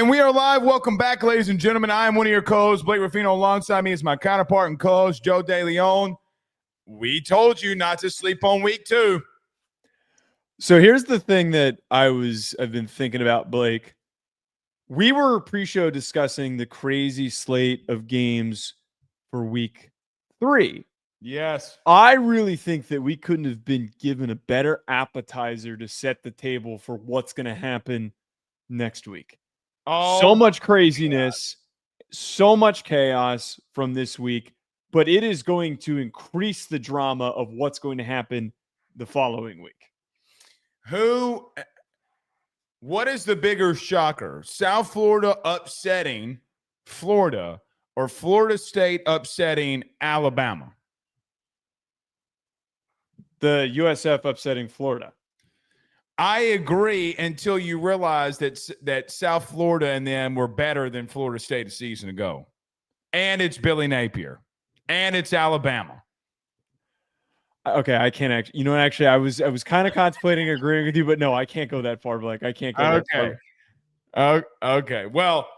And we are live. Welcome back, ladies and gentlemen. I am one of your co-hosts, Blake Ruffino. Alongside me is my counterpart and co-host, Joe DeLeone. We told you not to sleep on week 2. So here's the thing that I've been thinking about, Blake. We were pre-show discussing the crazy slate of games for week 3. Yes. I really think that we couldn't have been given a better appetizer to set the table for what's going to happen next week. Oh, so much craziness, so much chaos from this week, but it is going to increase the drama of what's going to happen the following week. What is the bigger shocker? South Florida upsetting Florida or Florida State upsetting Alabama? The USF upsetting Florida. I agree until you realize that South Florida and them were better than Florida State a season ago. And it's Billy Napier. And it's Alabama. Okay, I can't actually. Actually, I was kind of contemplating agreeing with you, but no, I can't go that far, Blake. I can't go that far. Okay. Well,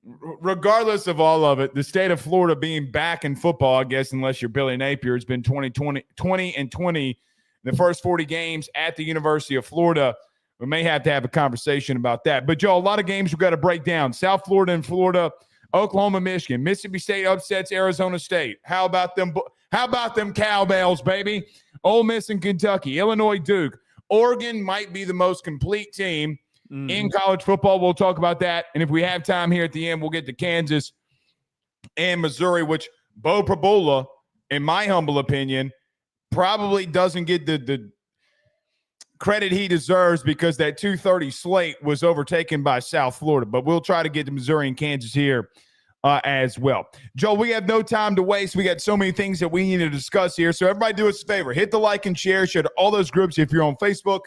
regardless of all of it, the state of Florida being back in football, I guess, unless you're Billy Napier, has been 20 the first 40 games at the University of Florida. We may have to have a conversation about that. But, Joe, a lot of games we've got to break down. South Florida and Florida, Oklahoma, Michigan, Mississippi State upsets Arizona State. How about them cowbells, baby? Ole Miss and Kentucky, Illinois, Duke. Oregon might be the most complete team in college football. We'll talk about that. And if we have time here at the end, we'll get to Kansas and Missouri, which Bo Prabula, in my humble opinion, probably doesn't get the credit he deserves because that 2:30 slate was overtaken by South Florida. But we'll try to get to Missouri and Kansas here as well. Joe, we have no time to waste. We got so many things that we need to discuss here. So everybody do us a favor. Hit the like and share to all those groups if you're on Facebook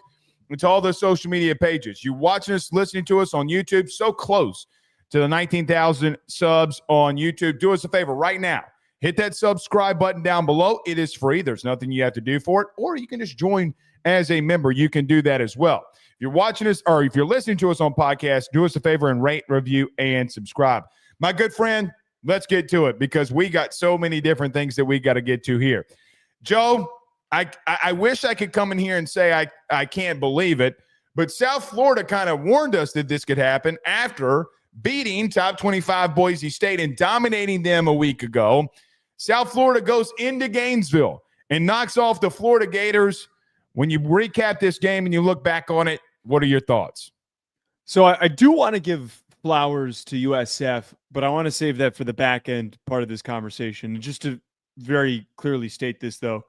and to all those social media pages. You're watching us, listening to us on YouTube, so close to the 19,000 subs on YouTube. Do us a favor right now. Hit that subscribe button down below. It is free. There's nothing you have to do for it. Or you can just join as a member. You can do that as well. If you're watching us or if you're listening to us on podcast, do us a favor and rate, review, and subscribe. My good friend, let's get to it because we got so many different things that we got to get to here. Joe, I wish I could come in here and say I can't believe it, but South Florida kind of warned us that this could happen after beating top 25 Boise State and dominating them a week ago. South Florida goes into Gainesville and knocks off the Florida Gators. When you recap this game and you look back on it, what are your thoughts? So I do want to give flowers to USF, but I want to save that for the back end part of this conversation. Just to very clearly state this, though,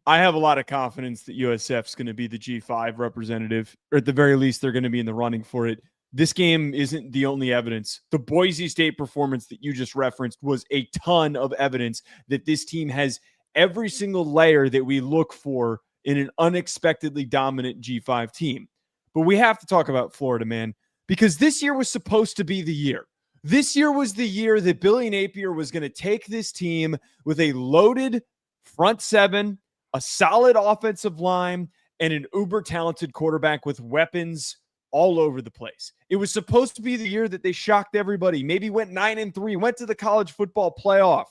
I have a lot of confidence that USF is going to be the G5 representative, or at the very least, they're going to be in the running for it. This game isn't the only evidence. The Boise State performance that you just referenced was a ton of evidence that this team has every single layer that we look for in an unexpectedly dominant G5 team. But we have to talk about Florida, man, because this year was supposed to be the year. This year was the year that Billy Napier was going to take this team with a loaded front seven, a solid offensive line, and an uber-talented quarterback with weapons all over the place. It was supposed to be the year that they shocked everybody, maybe went 9-3, went to the college football playoff,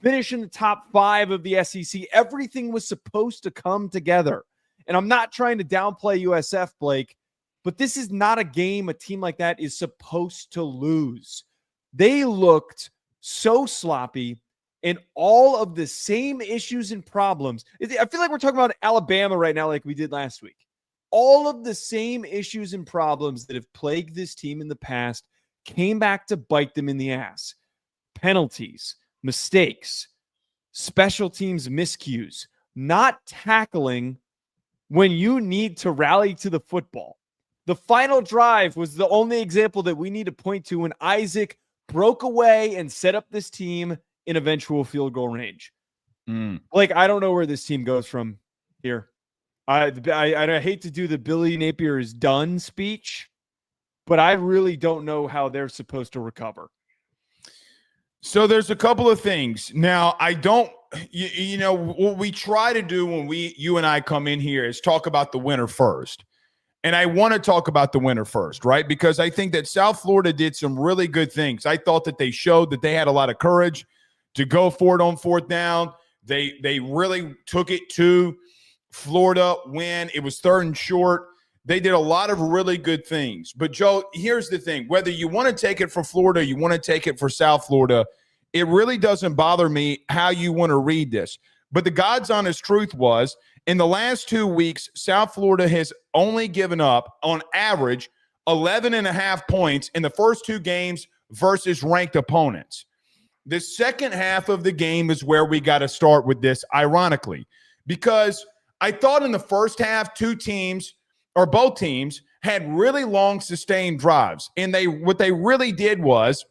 finished in the top 5 of the SEC. Everything was supposed to come together. And I'm not trying to downplay USF, Blake, but this is not a game a team like that is supposed to lose. They looked so sloppy and all of the same issues and problems. I feel like we're talking about Alabama right now like we did last week. All of the same issues and problems that have plagued this team in the past came back to bite them in the ass. Penalties, mistakes, special teams miscues, not tackling when you need to rally to the football. The final drive was the only example that we need to point to when Isaac broke away and set up this team in eventual field goal range. Like, I don't know where this team goes from here. I hate to do the Billy Napier is done speech, but I really don't know how they're supposed to recover. So there's a couple of things. Now, I don't, you know, what we try to do when you and I come in here is talk about the winner first. And I want to talk about the winner first, right? Because I think that South Florida did some really good things. I thought that they showed that they had a lot of courage to go for it on fourth down. They really took it to Florida when it was 3rd and short. They did a lot of really good things. But, Joe, here's the thing. Whether you want to take it for Florida, you want to take it for South Florida, it really doesn't bother me how you want to read this. But the God's honest truth was, in the last 2 weeks, South Florida has only given up, on average, 11.5 points in the first 2 games versus ranked opponents. The second half of the game is where we got to start with this, ironically, because I thought in the first half, both teams had really long sustained drives. And what they really did was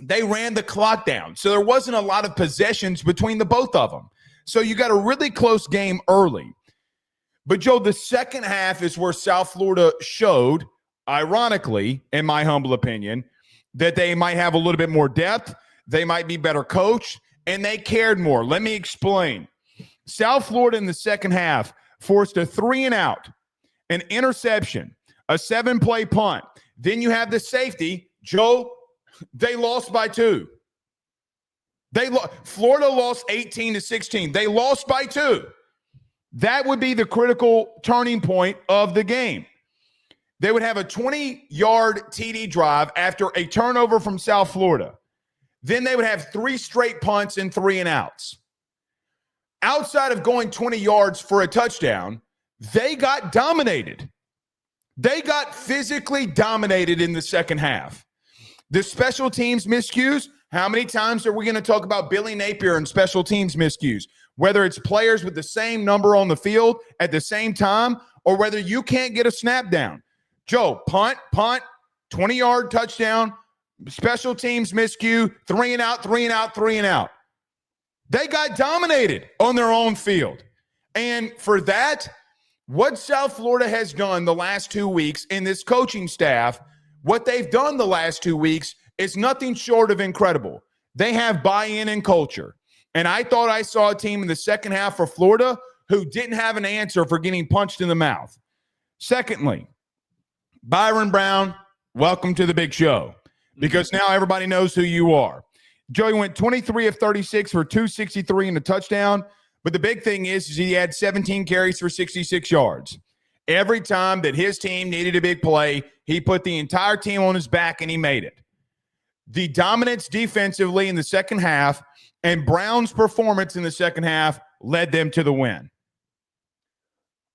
they ran the clock down. So there wasn't a lot of possessions between the both of them. So you got a really close game early. But, Joe, the second half is where South Florida showed, ironically, in my humble opinion, that they might have a little bit more depth, they might be better coached, and they cared more. Let me explain. South Florida in the second half forced a 3-and-out, an interception, a 7-play punt. Then you have the safety. Joe, they lost by 2. Florida lost 18-16. They lost by 2. That would be the critical turning point of the game. They would have a 20-yard TD drive after a turnover from South Florida. Then they would have 3 straight punts and 3-and-outs. Outside of going 20 yards for a touchdown, they got dominated. They got physically dominated in the second half. The special teams miscues, how many times are we going to talk about Billy Napier and special teams miscues? Whether it's players with the same number on the field at the same time, or whether you can't get a snap down. Joe, punt, 20-yard touchdown, special teams miscue, 3-and-out, 3-and-out, 3-and-out. They got dominated on their own field. And for that, what South Florida has done the last 2 weeks in this coaching staff, what they've done the last 2 weeks is nothing short of incredible. They have buy-in and culture. And I thought I saw a team in the second half for Florida who didn't have an answer for getting punched in the mouth. Secondly, Byron Brown, welcome to the big show, because now everybody knows who you are. Joey went 23 of 36 for 263 and a touchdown. But the big thing is he had 17 carries for 66 yards. Every time that his team needed a big play, he put the entire team on his back and he made it. The dominance defensively in the second half and Brown's performance in the second half led them to the win.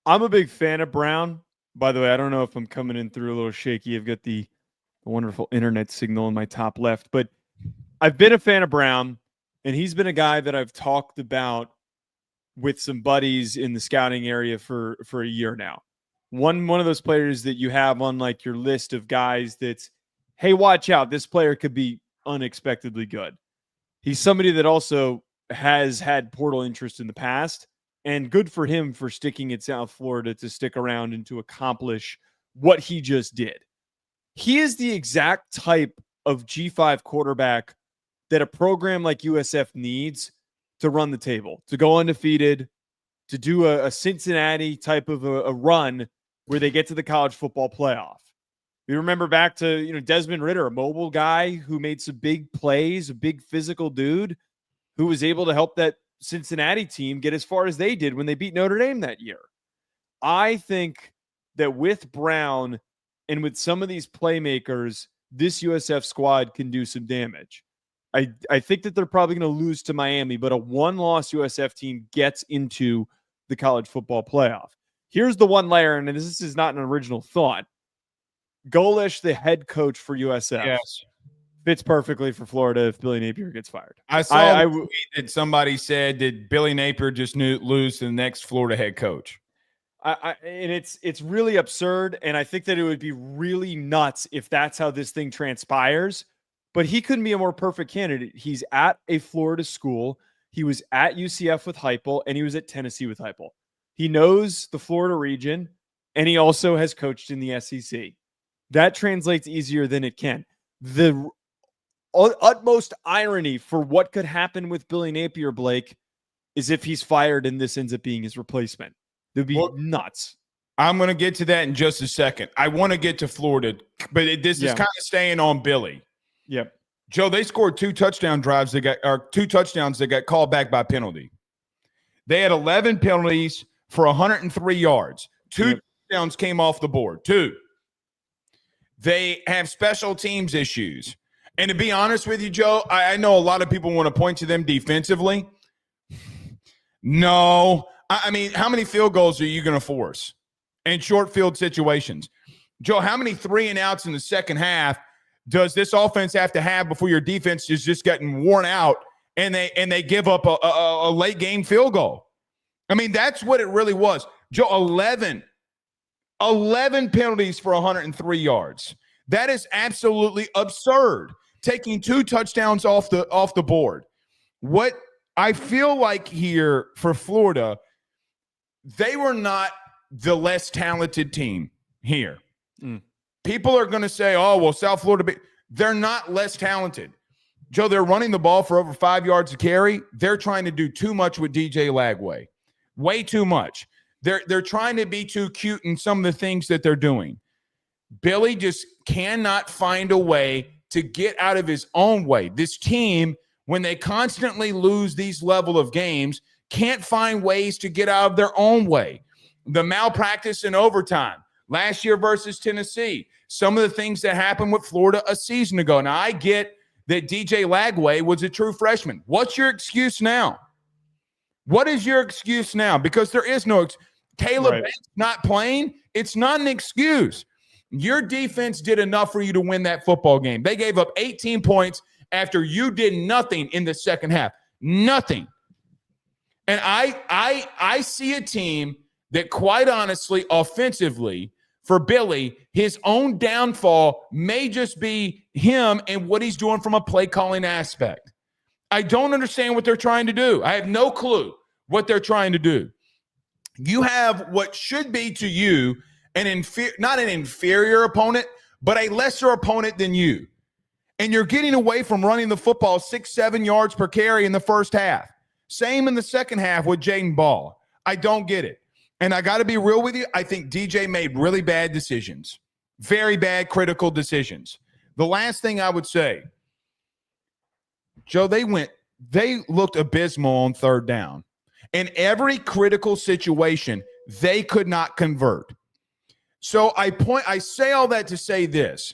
I'm a big fan of Brown. By the way, I don't know if I'm coming in through a little shaky. I've got the wonderful internet signal in my top left. But I've been a fan of Brown, and he's been a guy that I've talked about with some buddies in the scouting area for a year now. One of those players that you have on like your list of guys that's, hey, watch out, this player could be unexpectedly good. He's somebody that also has had portal interest in the past, and good for him for sticking at South Florida to stick around and to accomplish what he just did. He is the exact type of G5 quarterback that a program like USF needs to run the table, to go undefeated, to do a Cincinnati type of a run where they get to the college football playoff. We remember back to Desmond Ridder, a mobile guy who made some big plays, a big physical dude who was able to help that Cincinnati team get as far as they did when they beat Notre Dame that year. I think that with Brown and with some of these playmakers, this USF squad can do some damage. I think that they're probably going to lose to Miami, but a one-loss USF team gets into the college football playoff. Here's the one layer, and this is not an original thought. Golish, the head coach for USF, yes, fits perfectly for Florida if Billy Napier gets fired. I saw a tweet that somebody said, did Billy Napier just lose to the next Florida head coach? And it's really absurd, and I think that it would be really nuts if that's how this thing transpires. But he couldn't be a more perfect candidate. He's at a Florida school. He was at UCF with Heupel, and he was at Tennessee with Heupel. He knows the Florida region, and he also has coached in the SEC. That translates easier than it can. The utmost irony for what could happen with Billy Napier, Blake, is if he's fired and this ends up being his replacement. It would be nuts. I'm going to get to that in just a second. I want to get to Florida, but this is kind of staying on Billy. Yep. Joe, they scored two touchdown drives. Two touchdowns that got called back by penalty. They had 11 penalties for 103 yards. Two touchdowns came off the board. Two. They have special teams issues. And to be honest with you, Joe, I know a lot of people want to point to them defensively. No. I mean, how many field goals are you going to force in short field situations? Joe, how many 3-and-outs in the second half does this offense have to have before your defense is just getting worn out and they give up a late game field goal? I mean, that's what it really was. Joe, 11 penalties for 103 yards. That is absolutely absurd. Taking two touchdowns off the board. What I feel like here for Florida, they were not the less talented team here. People are going to say, oh, well, South Florida, they're not less talented. Joe, they're running the ball for over 5 yards a carry. They're trying to do too much with DJ Lagway. Way too much. They're trying to be too cute in some of the things that they're doing. Billy just cannot find a way to get out of his own way. This team, when they constantly lose these level of games, can't find ways to get out of their own way. The malpractice in overtime, last year versus Tennessee, some of the things that happened with Florida a season ago. Now, I get that DJ Lagway was a true freshman. What's your excuse now? What is your excuse now? Because there is no Caleb Banks not playing. It's not an excuse. Your defense did enough for you to win that football game. They gave up 18 points after you did nothing in the second half. Nothing. And I see a team that, quite honestly, offensively, for Billy, his own downfall may just be him and what he's doing from a play calling aspect. I don't understand what they're trying to do. I have no clue what they're trying to do. You have what should be to you not an inferior opponent, but a lesser opponent than you. And you're getting away from running the football 6-7 yards per carry in the first half. Same in the second half with Jaden Ball. I don't get it. And I got to be real with you. I think DJ made really bad decisions. Very bad, critical decisions. The last thing I would say, Joe, they looked abysmal on third down. In every critical situation, they could not convert. So I say all that to say this.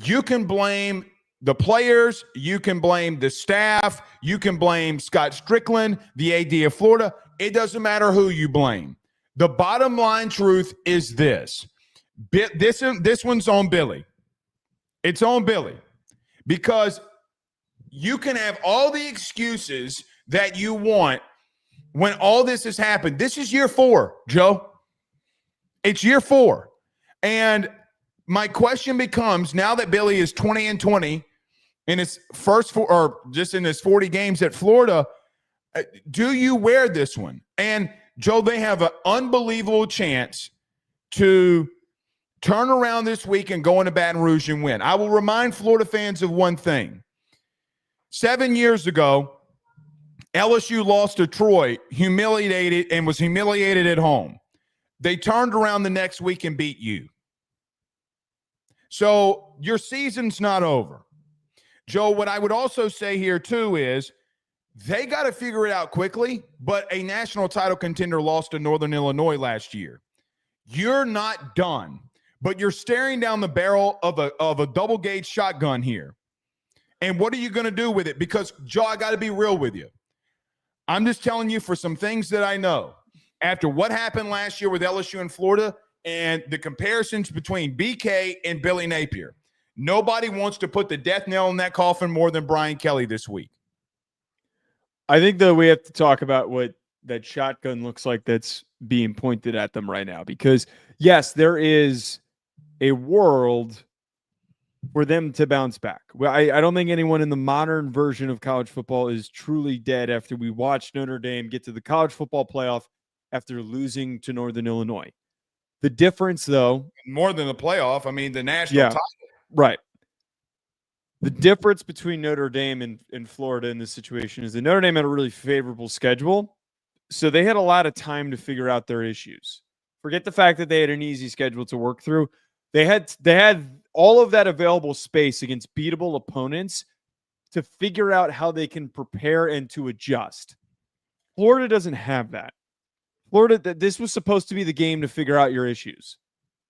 You can blame the players. You can blame the staff. You can blame Scott Strickland, the AD of Florida. It doesn't matter who you blame. The bottom line truth is this. This one's on Billy. It's on Billy. Because you can have all the excuses that you want when all this has happened. This is year 4, Joe. It's year 4. And my question becomes, now that Billy is 20-20 in his first just in his 40 games at Florida, do you wear this one? And Joe, they have an unbelievable chance to turn around this week and go into Baton Rouge and win. I will remind Florida fans of one thing. 7 years ago, LSU lost to Troy, was humiliated at home. They turned around the next week and beat you. So your season's not over. Joe, what I would also say here too is they got to figure it out quickly, but a national title contender lost to Northern Illinois last year. You're not done, but you're staring down the barrel of a double-gauge shotgun here. And what are you going to do with it? Because, Joe, I got to be real with you. I'm just telling you for some things that I know. After what happened last year with LSU and Florida and the comparisons between BK and Billy Napier, nobody wants to put the death nail in that coffin more than Brian Kelly this week. I think that we have to talk about what that shotgun looks like that's being pointed at them right now. Because, yes, there is a world for them to bounce back. Well, I don't think anyone in the modern version of college football is truly dead after we watched Notre Dame get to the college football playoff after losing to Northern Illinois. The difference, though... More than the playoff, I mean, the national title. Right. The difference between Notre Dame and Florida in this situation is that Notre Dame had a really favorable schedule, so they had a lot of time to figure out their issues. Forget the fact that they had an easy schedule to work through. They had all of that available space against beatable opponents to figure out how they can prepare and to adjust. Florida doesn't have that. Florida, this was supposed to be the game to figure out your issues.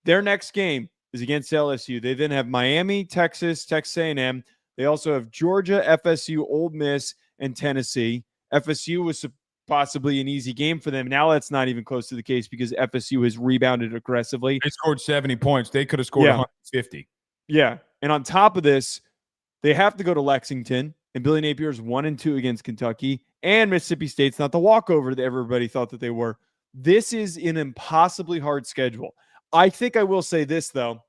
Their next game is against LSU. They then have Miami, Texas, Texas A&M. They also have Georgia, FSU, Ole Miss, and Tennessee. FSU was possibly an easy game for them. Now that's not even close to the case because FSU has rebounded aggressively. They scored 70 points. They could have scored 150. Yeah. And on top of this, they have to go to Lexington, and Billy Napier is 1-2 against Kentucky, and Mississippi State's not the walkover that everybody thought that they were. This is an impossibly hard schedule. I think I will say this, though.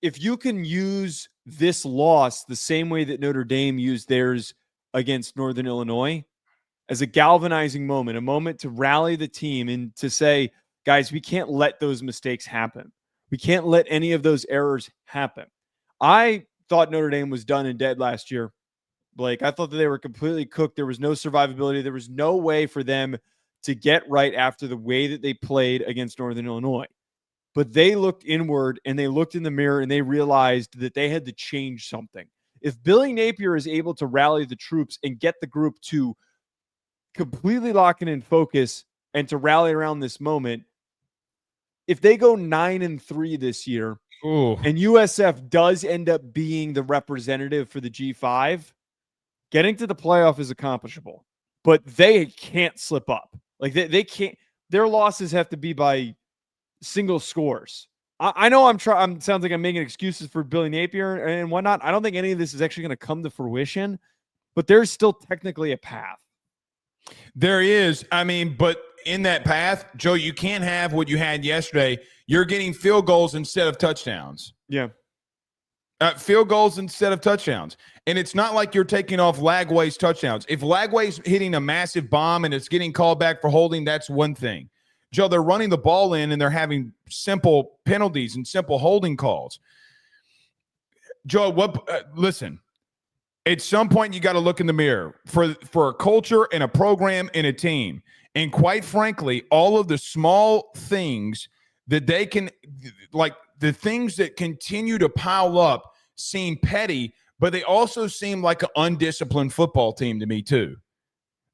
If you can use this loss the same way that Notre Dame used theirs against Northern Illinois as a galvanizing moment, a moment to rally the team and to say, guys, we can't let those mistakes happen. We can't let any of those errors happen. I thought Notre Dame was done and dead last year, Blake. I thought that they were completely cooked. There was no survivability. There was no way for them to get right after the way that they played against Northern Illinois. But they looked inward and they looked in the mirror and they realized that they had to change something. If Billy Napier is able to rally the troops and get the group to completely lock in and focus and to rally around this moment, if they go 9-3 this year, and USF does end up being the representative for the G5, getting to the playoff is accomplishable, but they can't slip up. Like they can't, their losses have to be by single scores. I know sounds like I'm making excuses for Billy Napier and whatnot. I don't think any of this is actually going to come to fruition, but there's still technically a path. There is. I mean, but in that path, Joe, you can't have what you had yesterday. You're getting field goals instead of touchdowns. Yeah. Field goals instead of touchdowns. And it's not like you're taking off Lagway's touchdowns. If Lagway's hitting a massive bomb and it's getting called back for holding, that's one thing. Joe, they're running the ball in and they're having simple penalties and simple holding calls. Joe, listen, at some point you got to look in the mirror for a culture and a program and a team. And quite frankly, all of the small things that they can, like the things that continue to pile up, seem petty, but they also seem like an undisciplined football team to me too.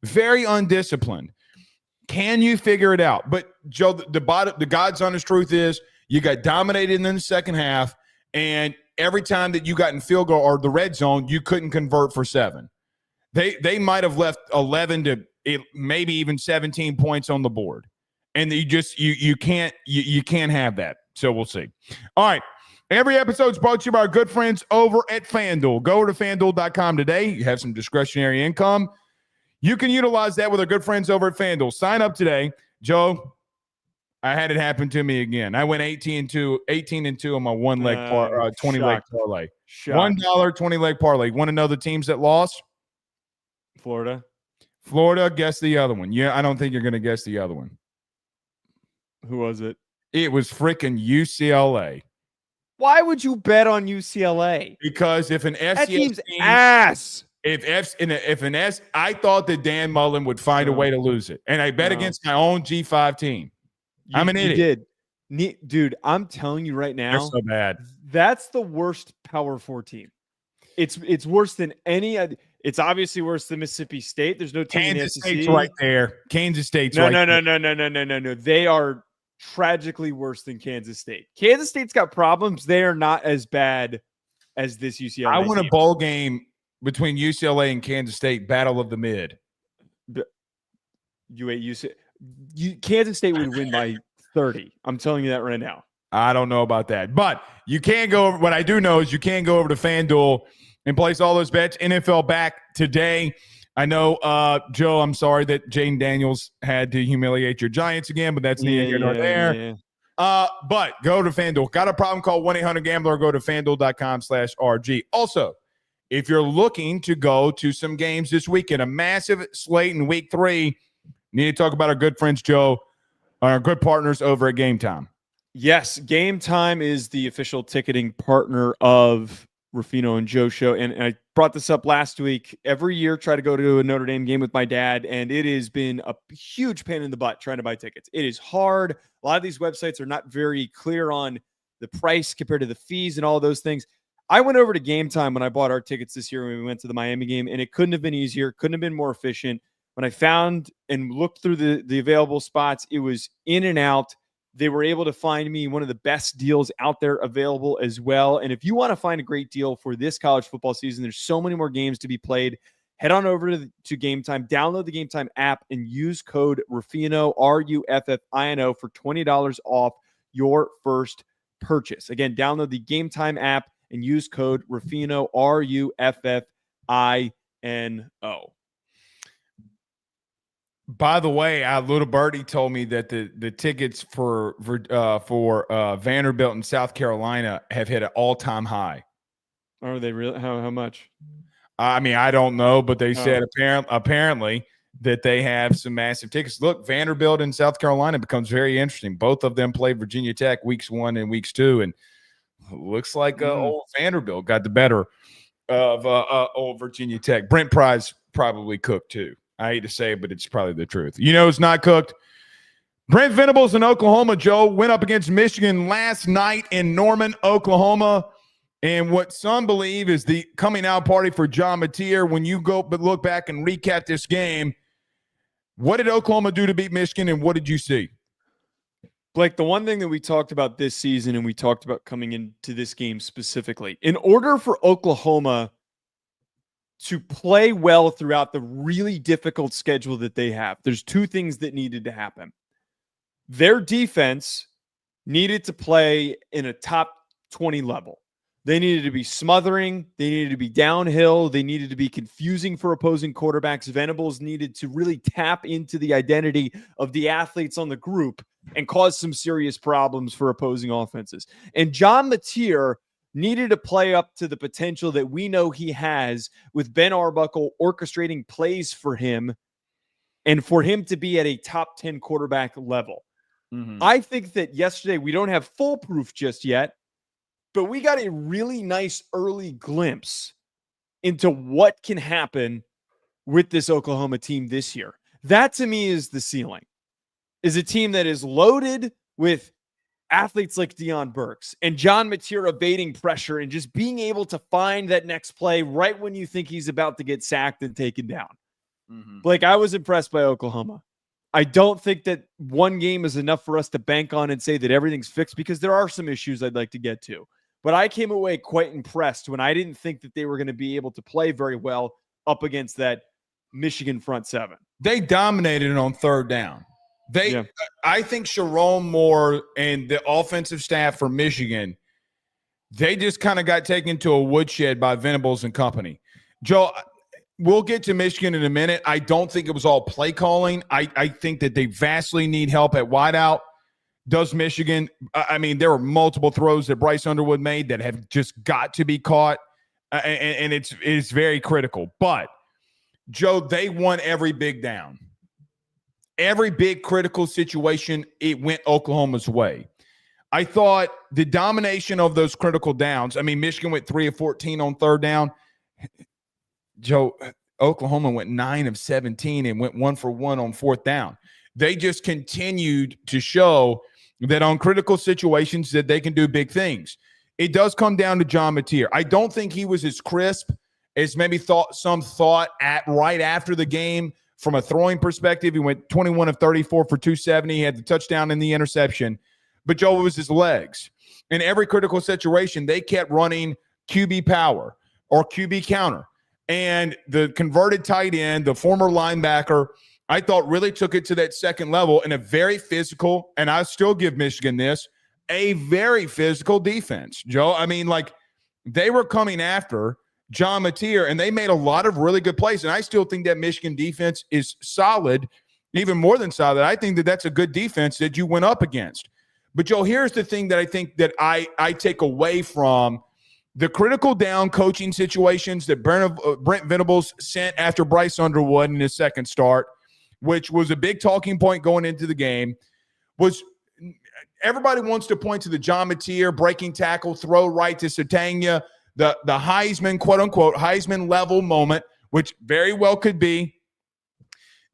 Very undisciplined. Can you figure it out? But Joe, the God's honest truth is you got dominated in the second half, and every time that you got in field goal or the red zone, you couldn't convert for 7. They might have left 11 to maybe even 17 points on the board, and you can't have that. So we'll see. All right. Every episode is brought to you by our good friends over at FanDuel. Go to FanDuel.com today. You have some discretionary income. You can utilize that with our good friends over at FanDuel. Sign up today. Joe, I had it happen to me again. I went 18-2 on my 20-leg parlay. $1 20-leg parlay. Want to know the teams that lost? Florida. Guess the other one. Yeah, I don't think you're going to guess the other one. Who was it? It was freaking UCLA. Why would you bet on UCLA? Because if an FCS that team's team, ass. I thought that Dan Mullen would find a way to lose it, and I bet against my own G5 team. I'm an idiot. Dude, I'm telling you right now, they're so bad. That's the worst Power 4 team. It's worse than any. It's obviously worse than Mississippi State. There's no team Kansas in the State's SEC. right there. Kansas State's right there. No. They are tragically worse than Kansas State. Kansas State's got problems. They are not as bad as this UCLA. I want a bowl game between UCLA and Kansas State, battle of the mid. Kansas State would win by 30. I'm telling you that right now. I don't know about that, but you can go over. What I do know is you can go over to FanDuel and place all those bets. NFL back today. I know, Joe, I'm sorry that Jaden Daniels had to humiliate your Giants again, but that's neither here nor there. Yeah. But go to FanDuel. Got a problem? Call 1-800-GAMBLER or go to FanDuel.com/RG. Also, if you're looking to go to some games this weekend, a massive slate in week 3, need to talk about our good friends, Joe, our good partners over at Gametime. Yes, Gametime is the official ticketing partner of Ruffino and Joe show. And I brought this up last week. Every year, try to go to a Notre Dame game with my dad, and it has been a huge pain in the butt trying to buy tickets. It is hard. A lot of these websites are not very clear on the price compared to the fees and all those things. I went over to Gametime when I bought our tickets this year when we went to the Miami game, and it couldn't have been easier, couldn't have been more efficient. When I found and looked through the available spots, it was in and out. They were able to find me one of the best deals out there available as well. And if you want to find a great deal for this college football season, there's so many more games to be played. Head on over to Gametime, download the Gametime app, and use code Ruffino, Ruffino, for $20 off your first purchase. Again, download the Gametime app and use code Ruffino, Ruffino. By the way, little birdie told me that the tickets for Vanderbilt in South Carolina have hit an all-time high. Are they real? How much? I mean, I don't know, but they said apparently that they have some massive tickets. Look, Vanderbilt in South Carolina becomes very interesting. Both of them played Virginia Tech weeks 1 and weeks 2, and looks like old Vanderbilt got the better of old Virginia Tech. Brent Price probably cooked too. I hate to say it, but it's probably the truth. You know it's not cooked? Brent Venables in Oklahoma, Joe, went up against Michigan last night in Norman, Oklahoma. And what some believe is the coming out party for John Mateer. When you go but look back and recap this game, what did Oklahoma do to beat Michigan, and what did you see? Blake, the one thing that we talked about this season and we talked about coming into this game specifically, in order for Oklahoma to play well throughout the really difficult schedule that they have, there's two things that needed to happen. Their defense needed to play in a top 20 level. They needed to be smothering. They needed to be downhill. They needed to be confusing for opposing quarterbacks. Venables needed to really tap into the identity of the athletes on the group and cause some serious problems for opposing offenses. And John Mateer needed to play up to the potential that we know he has with Ben Arbuckle orchestrating plays for him and for him to be at a top 10 quarterback level. Mm-hmm. I think that yesterday, we don't have full proof just yet, but we got a really nice early glimpse into what can happen with this Oklahoma team this year. That to me is the ceiling, is a team that is loaded with athletes like Deion Burks and John Mateer evading pressure and just being able to find that next play right when you think he's about to get sacked and taken down. Mm-hmm. Blake, I was impressed by Oklahoma. I don't think that one game is enough for us to bank on and say that everything's fixed, because there are some issues I'd like to get to. But I came away quite impressed when I didn't think that they were going to be able to play very well up against that Michigan front seven. They dominated on third down. I think Sherrone Moore and the offensive staff for Michigan, they just kind of got taken to a woodshed by Venables and company. Joe, we'll get to Michigan in a minute. I don't think it was all play calling. I think that they vastly need help at wideout. Does Michigan? I mean, there were multiple throws that Bryce Underwood made that have just got to be caught, and it's very critical. But, Joe, they won every big down. Every big critical situation, it went Oklahoma's way. I thought the domination of those critical downs, I mean, Michigan went 3 of 14 on third down. Joe, Oklahoma went 9 of 17 and went 1 for 1 on fourth down. They just continued to show that on critical situations that they can do big things. It does come down to John Mateer. I don't think he was as crisp as maybe some thought at right after the game. From a throwing perspective, he went 21 of 34 for 270. He had the touchdown and the interception. But, Joe, it was his legs. In every critical situation, they kept running QB power or QB counter. And the converted tight end, the former linebacker, I thought really took it to that second level in a very physical, and I still give Michigan this, a very physical defense, Joe. I mean, like, they were coming after John Mateer, and they made a lot of really good plays. And I still think that Michigan defense is solid, even more than solid. I think that that's a good defense that you went up against. But, Joe, here's the thing that I think that I take away from the critical down coaching situations that Brent Venables sent after Bryce Underwood in his second start, which was a big talking point going into the game, was everybody wants to point to the John Mateer breaking tackle, throw right to Satania, the Heisman, quote unquote, Heisman level moment, which very well could be.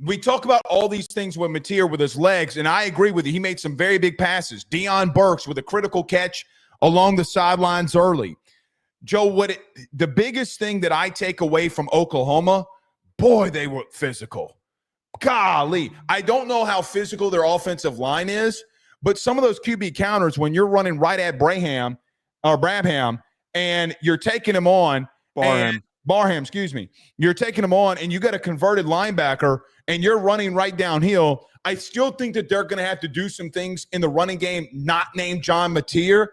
We talk about all these things with Napier with his legs, and I agree with you. He made some very big passes. Deion Burks with a critical catch along the sidelines early. Joe, the biggest thing that I take away from Oklahoma, boy, they were physical. Golly, I don't know how physical their offensive line is, but some of those QB counters, when you're running right at Brabham, and you're taking him on, Barham, excuse me. You're taking him on, and you got a converted linebacker, and you're running right downhill. I still think that they're going to have to do some things in the running game, not named John Napier.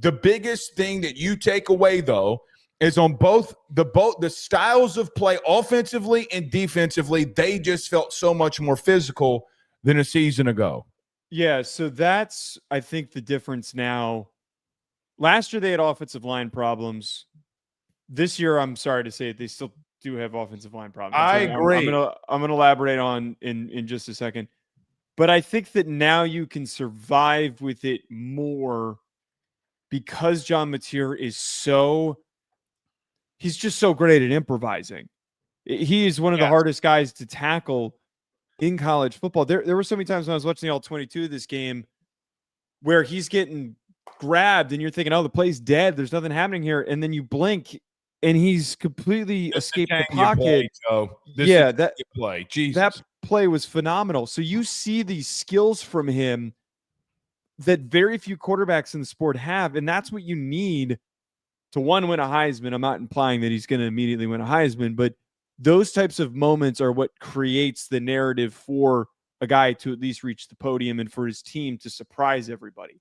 The biggest thing that you take away, though, is on both the styles of play, offensively and defensively, they just felt so much more physical than a season ago. Yeah, so that's, I think, the difference now. Last year, they had offensive line problems. This year, I'm sorry to say it, they still do have offensive line problems. I agree. I'm gonna elaborate on in just a second. But I think that now you can survive with it more because John Napier is he's just so great at improvising. He is one of the hardest guys to tackle in college football. There were so many times when I was watching the All-22 this game where he's getting grabbed and you're thinking, oh, the play's dead. There's nothing happening here. And then you blink and he's completely escaped the pocket. That play. Jesus. That play was phenomenal. So you see these skills from him that very few quarterbacks in the sport have. And that's what you need to win a Heisman. I'm not implying that he's going to immediately win a Heisman, but those types of moments are what creates the narrative for a guy to at least reach the podium and for his team to surprise everybody.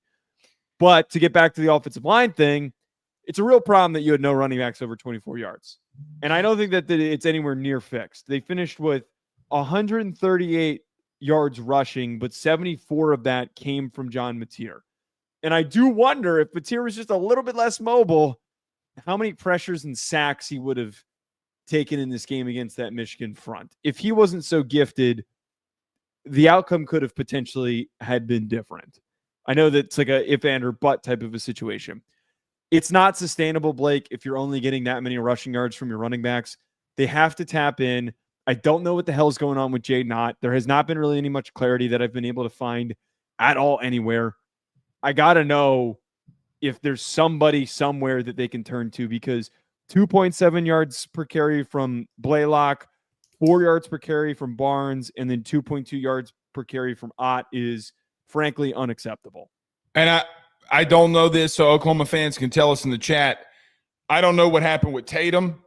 But to get back to the offensive line thing, it's a real problem that you had no running backs over 24 yards. And I don't think that it's anywhere near fixed. They finished with 138 yards rushing, but 74 of that came from John Napier. And I do wonder if Napier was just a little bit less mobile, how many pressures and sacks he would have taken in this game against that Michigan front. If he wasn't so gifted, the outcome could have potentially had been different. I know that it's like a if and or but type of a situation. It's not sustainable, Blake, if you're only getting that many rushing yards from your running backs. They have to tap in. I don't know what the hell is going on with Jaden Ott. There has not been really any much clarity that I've been able to find at all anywhere. I got to know if there's somebody somewhere that they can turn to, because 2.7 yards per carry from Blaylock, 4 yards per carry from Barnes, and then 2.2 yards per carry from Ott is frankly unacceptable. And I don't know this, so Oklahoma fans can tell us in the chat. I don't know what happened with Tatum.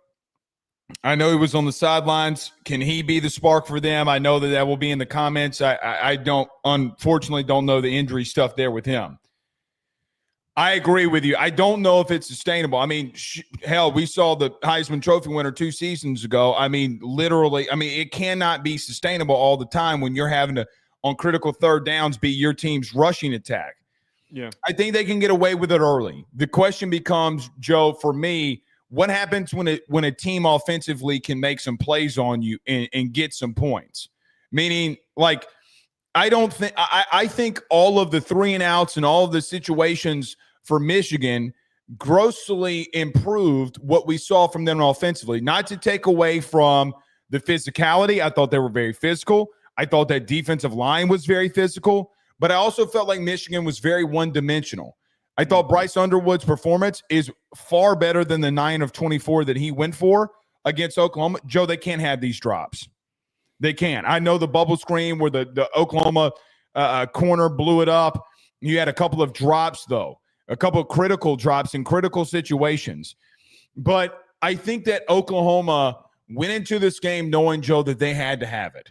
I know he was on the sidelines. Can he be the spark for them? I know that will be in the comments. I unfortunately don't know the injury stuff there with him. I agree with you. I don't know if it's sustainable. I mean, hell, we saw the Heisman Trophy winner 2 seasons ago. I mean, literally, it cannot be sustainable all the time when you're having to, on critical third downs, be your team's rushing attack. Yeah, I think they can get away with it early. The question becomes, Joe, for me, what happens when a team offensively can make some plays on you and get some points? Meaning, like, I think all of the 3 and outs and all of the situations for Michigan grossly improved what we saw from them offensively. Not to take away from the physicality. I thought they were very physical. I thought that defensive line was very physical. But I also felt like Michigan was very one-dimensional. I thought Bryce Underwood's performance is far better than the 9 of 24 that he went for against Oklahoma. Joe, they can't have these drops. They can't. I know the bubble screen where the Oklahoma corner blew it up. You had a couple of drops, though, a couple of critical drops in critical situations. But I think that Oklahoma went into this game knowing, Joe, that they had to have it.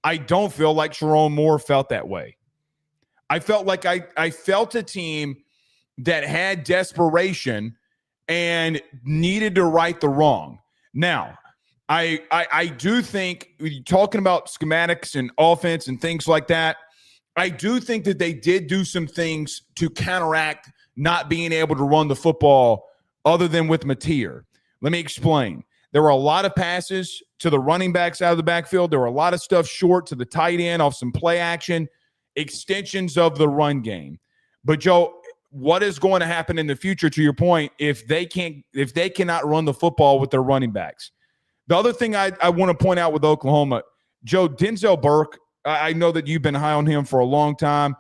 I don't feel like Sherrone Moore felt that way. I felt like I felt a team that had desperation and needed to right the wrong. Now, I do think, talking about schematics and offense and things like that, I do think that they did do some things to counteract not being able to run the football other than with Napier. Let me explain. There were a lot of passes to the running backs out of the backfield. There were a lot of stuff short to the tight end off some play action, extensions of the run game. But, Joe, what is going to happen in the future, to your point, if they cannot run the football with their running backs. The other thing I want to point out with Oklahoma, Joe, Denzel Burke, I know that you've been high on him for a long time.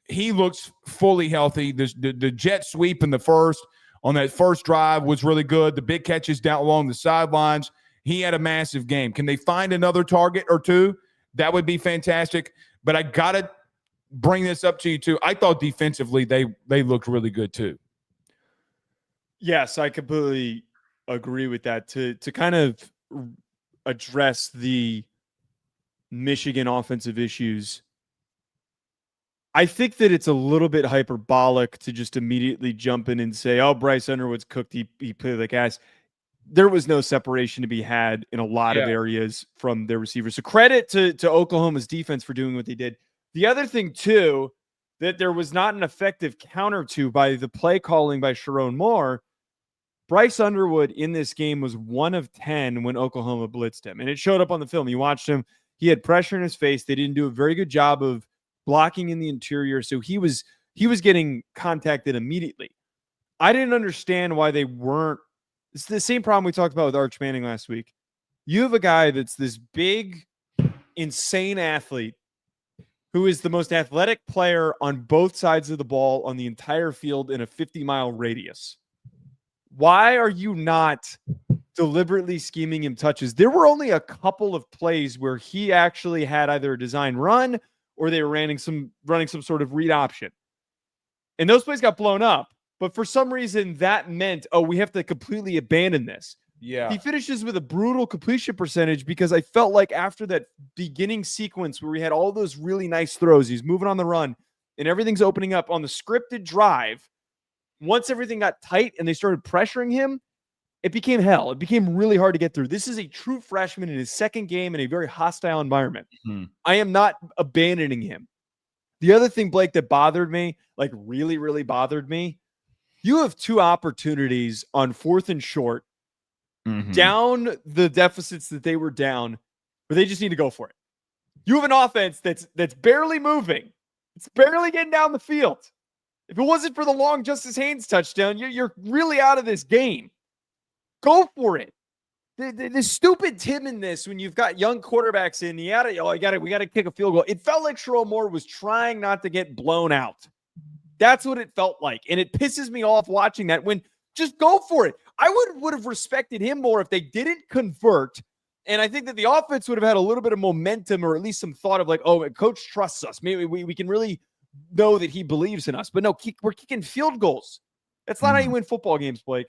He looks fully healthy. The jet sweep in the first on that first drive was really good. The big catches down along the sidelines. He had a massive game. Can they find another target or two? That would be fantastic. But I got to bring this up to you, too. I thought defensively they looked really good, too. Yes, I completely agree with that. To kind of address the Michigan offensive issues, I think that it's a little bit hyperbolic to just immediately jump in and say, oh, Bryce Underwood's cooked. He played like ass. There was no separation to be had in a lot of areas from their receivers. So credit to Oklahoma's defense for doing what they did. The other thing, too, that there was not an effective counter to by the play calling by Sherrone Moore. Bryce Underwood in this game was 1 of 10 when Oklahoma blitzed him. And it showed up on the film. You watched him. He had pressure in his face. They didn't do a very good job of blocking in the interior. So he was getting contacted immediately. I didn't understand why they weren't. It's the same problem we talked about with Arch Manning last week. You have a guy that's this big, insane athlete who is the most athletic player on both sides of the ball on the entire field in a 50-mile radius. Why are you not deliberately scheming him touches? There were only a couple of plays where he actually had either a design run or they were running some sort of read option. And those plays got blown up. But for some reason, that meant, we have to completely abandon this. Yeah. He finishes with a brutal completion percentage because I felt like after that beginning sequence where we had all those really nice throws, he's moving on the run, and everything's opening up on the scripted drive. Once everything got tight and they started pressuring him, it became hell. It became really hard to get through. This is a true freshman in his second game in a very hostile environment. Mm-hmm. I am not abandoning him. The other thing, Blake, that bothered me, like really, really bothered me, you have two opportunities on 4th and short, down the deficits that they were down, where they just need to go for it. You have an offense that's barely moving. It's barely getting down the field. If it wasn't for the long Justice Haynes touchdown, you're really out of this game. Go for it. The stupid timidness when you've got young quarterbacks in, we got to kick a field goal. It felt like Sherrone Moore was trying not to get blown out. That's what it felt like. And it pisses me off watching that when just go for it. I would have respected him more if they didn't convert. And I think that the offense would have had a little bit of momentum or at least some thought of like, oh, coach trusts us. Maybe we can really know that he believes in us. But no, we're kicking field goals. That's not how you win football games, Blake.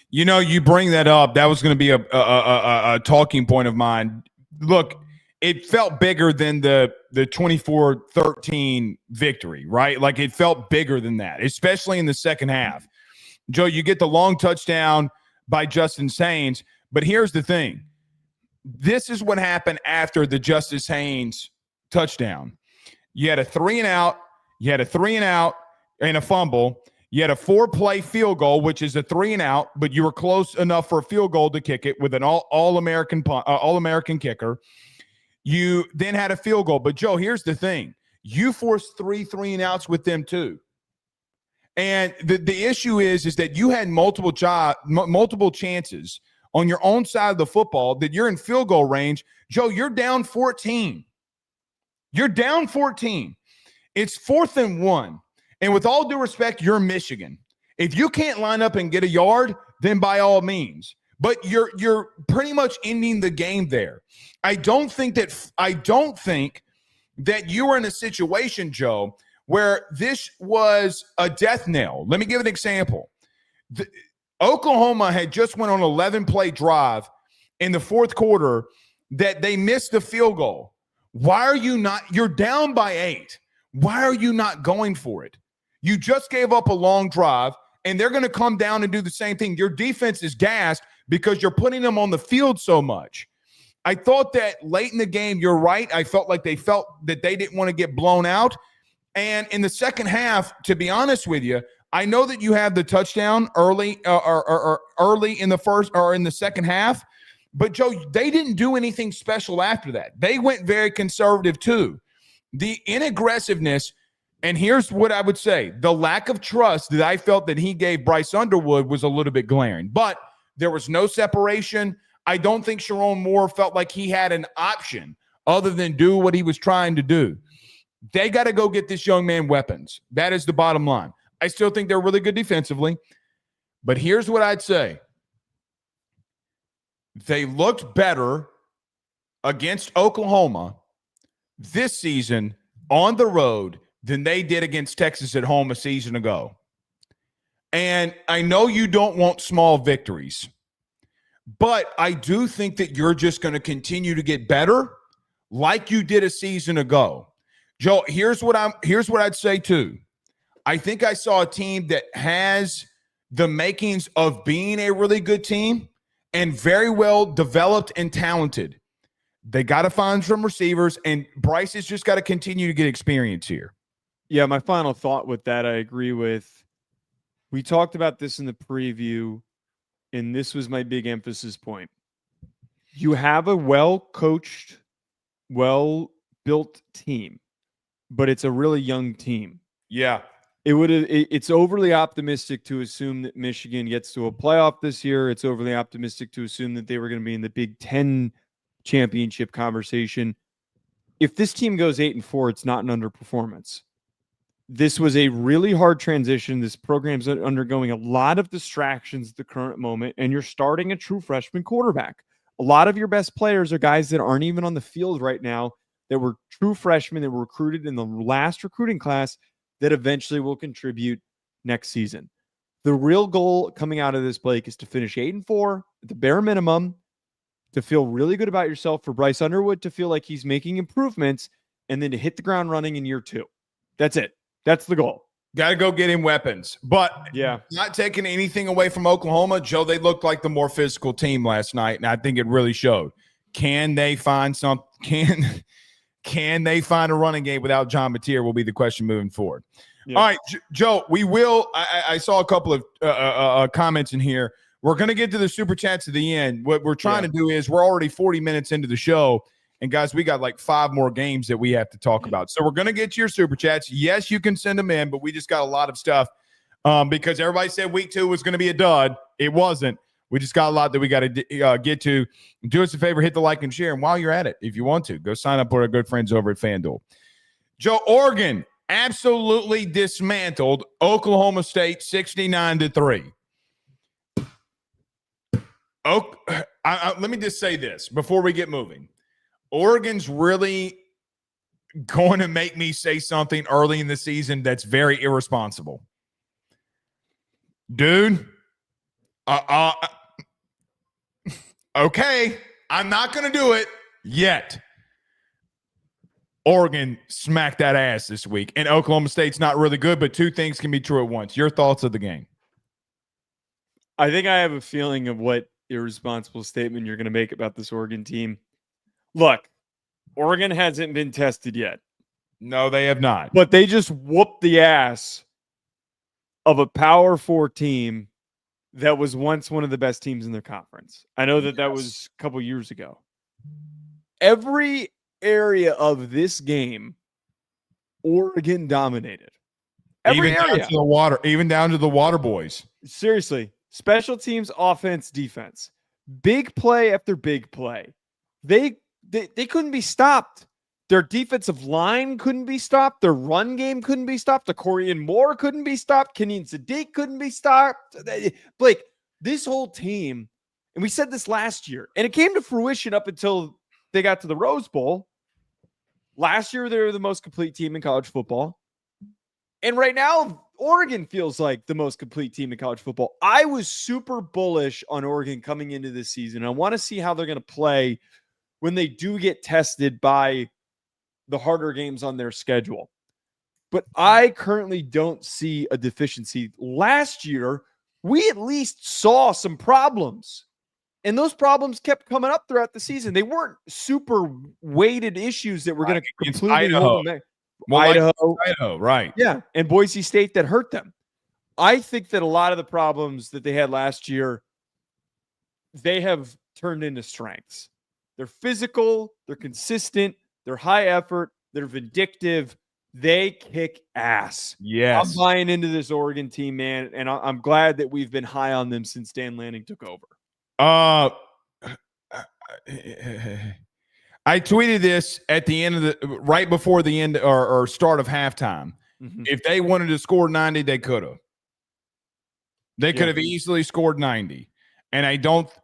You know, you bring that up. That was going to be a talking point of mine. Look, it felt bigger than the 24-13 victory, right? Like it felt bigger than that, especially in the second half. Joe, you get the long touchdown by Justice Haynes, but here's the thing. This is what happened after the Justice Haynes touchdown. You had a 3-and-out, you had a 3-and-out and a fumble. You had a 4-play field goal, which is a 3-and-out, but you were close enough for a field goal to kick it with an all-American kicker. You then had a field goal. But, Joe, here's the thing. You forced 3-and-outs with them too. And the issue is that you had multiple chances on your own side of the football that you're in field goal range. Joe, you're down 14. You're down 14. It's 4th and 1. And with all due respect, you're Michigan. If you can't line up and get a yard, then by all means. But you're pretty much ending the game there. I don't think that you were in a situation, Joe, where this was a death knell. Let me give an example. Oklahoma had just went on an 11-play drive in the fourth quarter that they missed the field goal. Why are you not – you're down by 8. Why are you not going for it? You just gave up a long drive, and they're going to come down and do the same thing. Your defense is gassed because you're putting them on the field so much. I thought that late in the game, you're right. I felt like they felt that they didn't want to get blown out. And in the second half, to be honest with you, I know that you have the touchdown early or early in the first or in the second half, but Joe, they didn't do anything special after that. They went very conservative too. The inaggressiveness, And here's what I would say. The lack of trust that I felt that he gave Bryce Underwood was a little bit glaring. But there was no separation. I don't think Sherrone Moore felt like he had an option other than do what he was trying to do. They got to go get this young man weapons. That is the bottom line. I still think they're really good defensively. But here's what I'd say. They looked better against Oklahoma this season on the road than they did against Texas at home a season ago. And I know you don't want small victories, but I do think that you're just going to continue to get better like you did a season ago. Joe, here's what I'd say too. I think I saw a team that has the makings of being a really good team and very well developed and talented. They got to find some receivers, and Bryce has just got to continue to get experience here. Yeah, my final thought with that, I agree with. We talked about this in the preview, and this was my big emphasis point. You have a well-coached, well-built team, but it's a really young team. Yeah. It's overly optimistic to assume that Michigan gets to a playoff this year. It's overly optimistic to assume that they were going to be in the Big Ten championship conversation. If this team goes 8-4, it's not an underperformance. This was a really hard transition. This program's undergoing a lot of distractions at the current moment, and you're starting a true freshman quarterback. A lot of your best players are guys that aren't even on the field right now, that were true freshmen that were recruited in the last recruiting class that eventually will contribute next season. The real goal coming out of this, Blake, is to finish 8-4 at the bare minimum, to feel really good about yourself, for Bryce Underwood to feel like he's making improvements, and then to hit the ground running in year 2. That's it. That's the goal. Got to go get him weapons. But yeah, not taking anything away from Oklahoma, Joe, they looked like the more physical team last night, and I think it really showed. Can they find some can they find a running game without John Mateer will be the question moving forward. Yeah. All right, Joe, we will. I saw a couple of comments in here. We're going to get to the super chats at the end. What we're trying to do is we're already 40 minutes into the show. And, guys, we got like 5 more games that we have to talk about. So we're going to get to your super chats. Yes, you can send them in, but we just got a lot of stuff because everybody said week 2 was going to be a dud. It wasn't. We just got a lot that we got to get to. Do us a favor, hit the like and share. And while you're at it, if you want to, go sign up with our good friends over at FanDuel. Joe, Oregon absolutely dismantled Oklahoma State 69-3. Let me just say this before we get moving. Oregon's really going to make me say something early in the season that's very irresponsible. Dude, okay, I'm not going to do it yet. Oregon smacked that ass this week, and Oklahoma State's not really good, but 2 things can be true at once. Your thoughts of the game? I think I have a feeling of what irresponsible statement you're going to make about this Oregon team. Look, Oregon hasn't been tested yet. No, they have not. But they just whooped the ass of a Power 4 team that was once one of the best teams in their conference. I know that was a couple years ago. Every area of this game, Oregon dominated. Every even area. Down to the water, even down to the water boys. Seriously. Special teams, offense, defense. Big play after big play. They couldn't be stopped. Their defensive line couldn't be stopped. Their run game couldn't be stopped. The Corian Moore couldn't be stopped. Kenyon Sadiq couldn't be stopped. Blake, this whole team, and we said this last year, and it came to fruition up until they got to the Rose Bowl. Last year, they were the most complete team in college football. And right now, Oregon feels like the most complete team in college football. I was super bullish on Oregon coming into this season. I want to see how they're going to play when they do get tested by the harder games on their schedule. But I currently don't see a deficiency. Last year, we at least saw some problems. And those problems kept coming up throughout the season. They weren't super weighted issues that were going to completely hold them back. Idaho, right. Yeah, and Boise State that hurt them. I think that a lot of the problems that they had last year, they have turned into strengths. They're physical, they're consistent, they're high effort, they're vindictive. They kick ass. Yes. I'm buying into this Oregon team, man, and I'm glad that we've been high on them since Dan Lanning took over. I tweeted this at the end of right before the end or start of halftime. Mm-hmm. If they wanted to score 90, they could have. They could have easily scored 90. And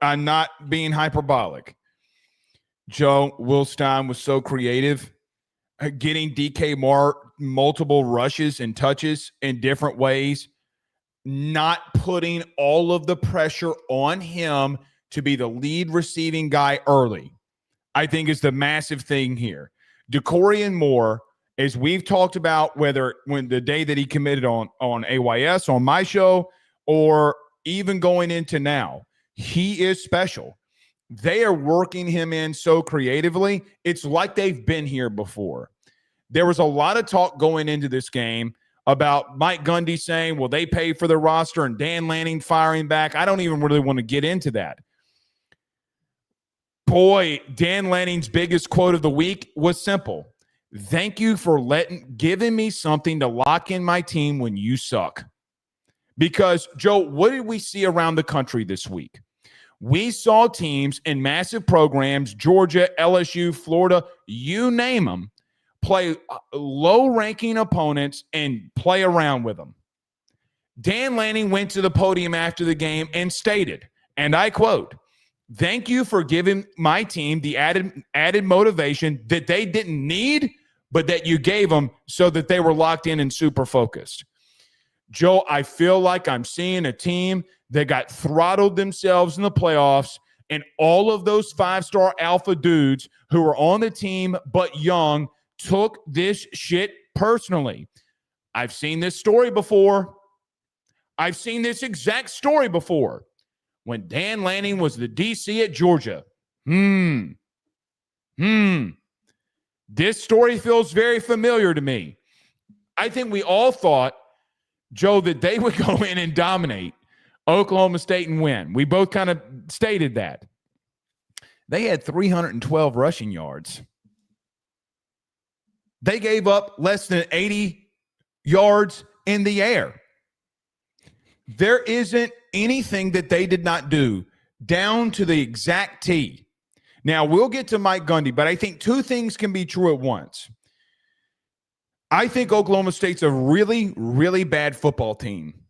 I'm not being hyperbolic. Joe, Will Stein was so creative, getting DK Moore multiple rushes and touches in different ways, not putting all of the pressure on him to be the lead receiving guy early, I think is the massive thing here. DeCorian Moore, as we've talked about, when the day that he committed on AYS, on my show, or even going into now, he is special. They are working him in so creatively. It's like they've been here before. There was a lot of talk going into this game about Mike Gundy saying, well, they paid for the roster, and Dan Lanning firing back. I don't even really want to get into that. Boy, Dan Lanning's biggest quote of the week was simple. Thank you for giving me something to lock in my team when you suck. Because, Joe, what did we see around the country this week? We saw teams in massive programs, Georgia, LSU, Florida, you name them, play low-ranking opponents and play around with them. Dan Lanning went to the podium after the game and stated, and I quote, thank you for giving my team the added motivation that they didn't need, but that you gave them so that they were locked in and super focused. Joe, I feel like I'm seeing a team that got throttled themselves in the playoffs, and all of those five-star alpha dudes who were on the team but young took this shit personally. I've seen this story before. I've seen this exact story before. When Dan Lanning was the DC at Georgia. This story feels very familiar to me. I think we all thought, Joe, that they would go in and dominate Oklahoma State and win. We both kind of stated that. They had 312 rushing yards. They gave up less than 80 yards in the air. There isn't anything that they did not do down to the exact T. Now, we'll get to Mike Gundy, but I think two things can be true at once. I think Oklahoma State's a really, really bad football team.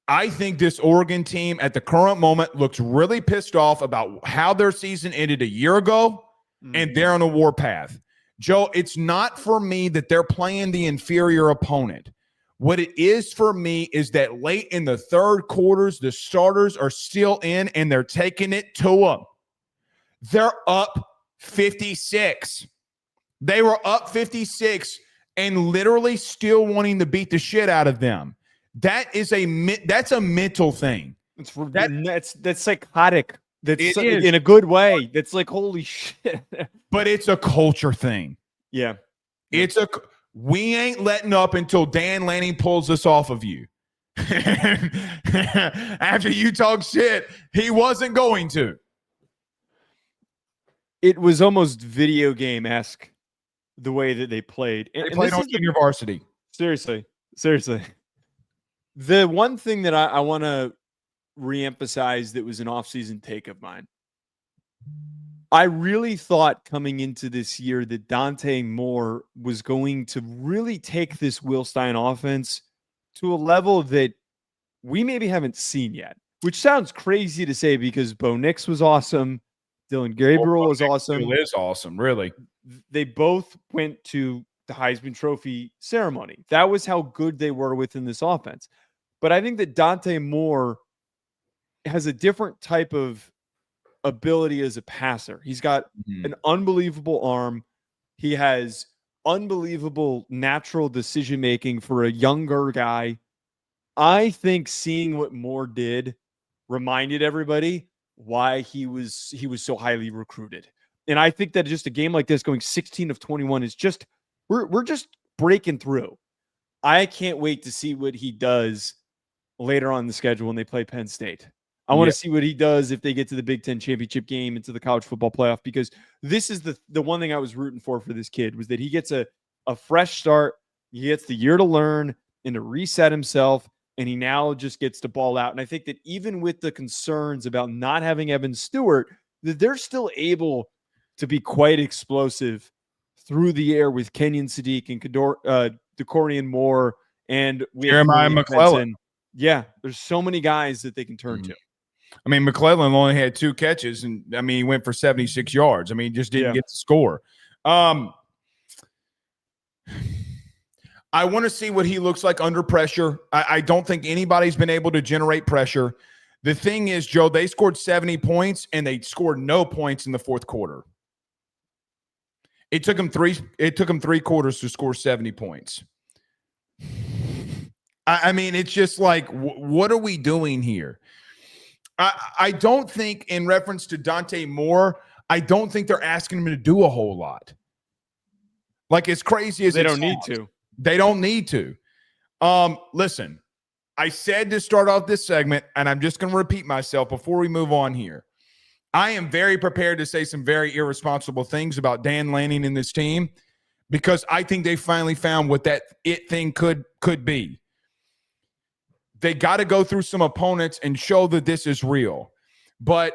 I think this Oregon team at the current moment looks really pissed off about how their season ended a year ago, and they're on a warpath. Joe, it's not for me that they're playing the inferior opponent. What it is for me is that late in the third quarters, the starters are still in, and they're taking it to them. They're up 56. They were up 56 and literally still wanting to beat the shit out of them. That's a mental thing. That's psychotic. That's is. In a good way. That's like, holy shit. But it's a culture thing. Yeah. We ain't letting up until Dan Lanning pulls us off of you. After you talk shit, he wasn't going to. It was almost video game-esque the way that they played. They played on junior varsity. Seriously. The one thing that I want to reemphasize that was an off-season take of mine, I really thought coming into this year that Dante Moore was going to really take this Will Stein offense to a level that we maybe haven't seen yet, which sounds crazy to say because Bo Nix was awesome. Dylan Gabriel was awesome. It is awesome, really. They both went to the Heisman Trophy ceremony. That was how good they were within this offense. But I think that Dante Moore has a different type of ability as a passer. He's got an unbelievable arm. He has unbelievable natural decision-making for a younger guy. I think seeing what Moore did reminded everybody why he was so highly recruited. And I think that just a game like this going 16 of 21 is just, we're just breaking through. I can't wait to see what he does later on in the schedule when they play Penn State. I want to see what he does if they get to the Big Ten championship game, into the college football playoff, because this is the one thing I was rooting for this kid, was that he gets a a fresh start. He gets the year to learn and to reset himself, and he now just gets to ball out. And I think that even with the concerns about not having Evan Stewart, that they're still able to be quite explosive through the air with Kenyon Sadiq and DeCorian Moore and with Jeremiah McClellan. Yeah, there's so many guys that they can turn to. I mean, McClellan only had 2 catches, and I mean, he went for 76 yards. I mean, he just didn't get to score. I want to see what he looks like under pressure. I don't think anybody's been able to generate pressure. The thing is, Joe, they scored 70 points, and they scored no points in the fourth quarter. It took them 3 quarters to score 70 points. I mean, it's just like, what are we doing here? I don't think, in reference to Dante Moore, I don't think they're asking him to do a whole lot. Like, as crazy as they don't need to. They don't need to. Listen, I said to start off this segment, and I'm just going to repeat myself before we move on here. I am very prepared to say some very irresponsible things about Dan Lanning and this team, because I think they finally found what that thing could be. They got to go through some opponents and show that this is real. But,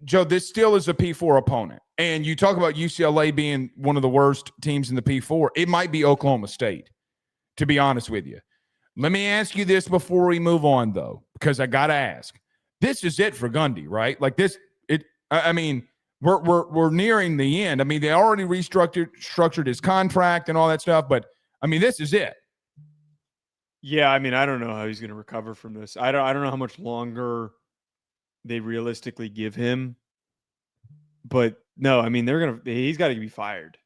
Joe, this still is a P4 opponent. And you talk about UCLA being one of the worst teams in the P4. It might be Oklahoma State, to be honest with you. Let me ask you this before we move on, though, because I got to ask. This is it for Gundy, right? Like this, I mean, we're nearing the end. I mean, they already structured his contract and all that stuff, but, I mean, this is it. Yeah, I mean, I don't know how he's going to recover from this. I don't know how much longer they realistically give him. But no, I mean, he's got to be fired.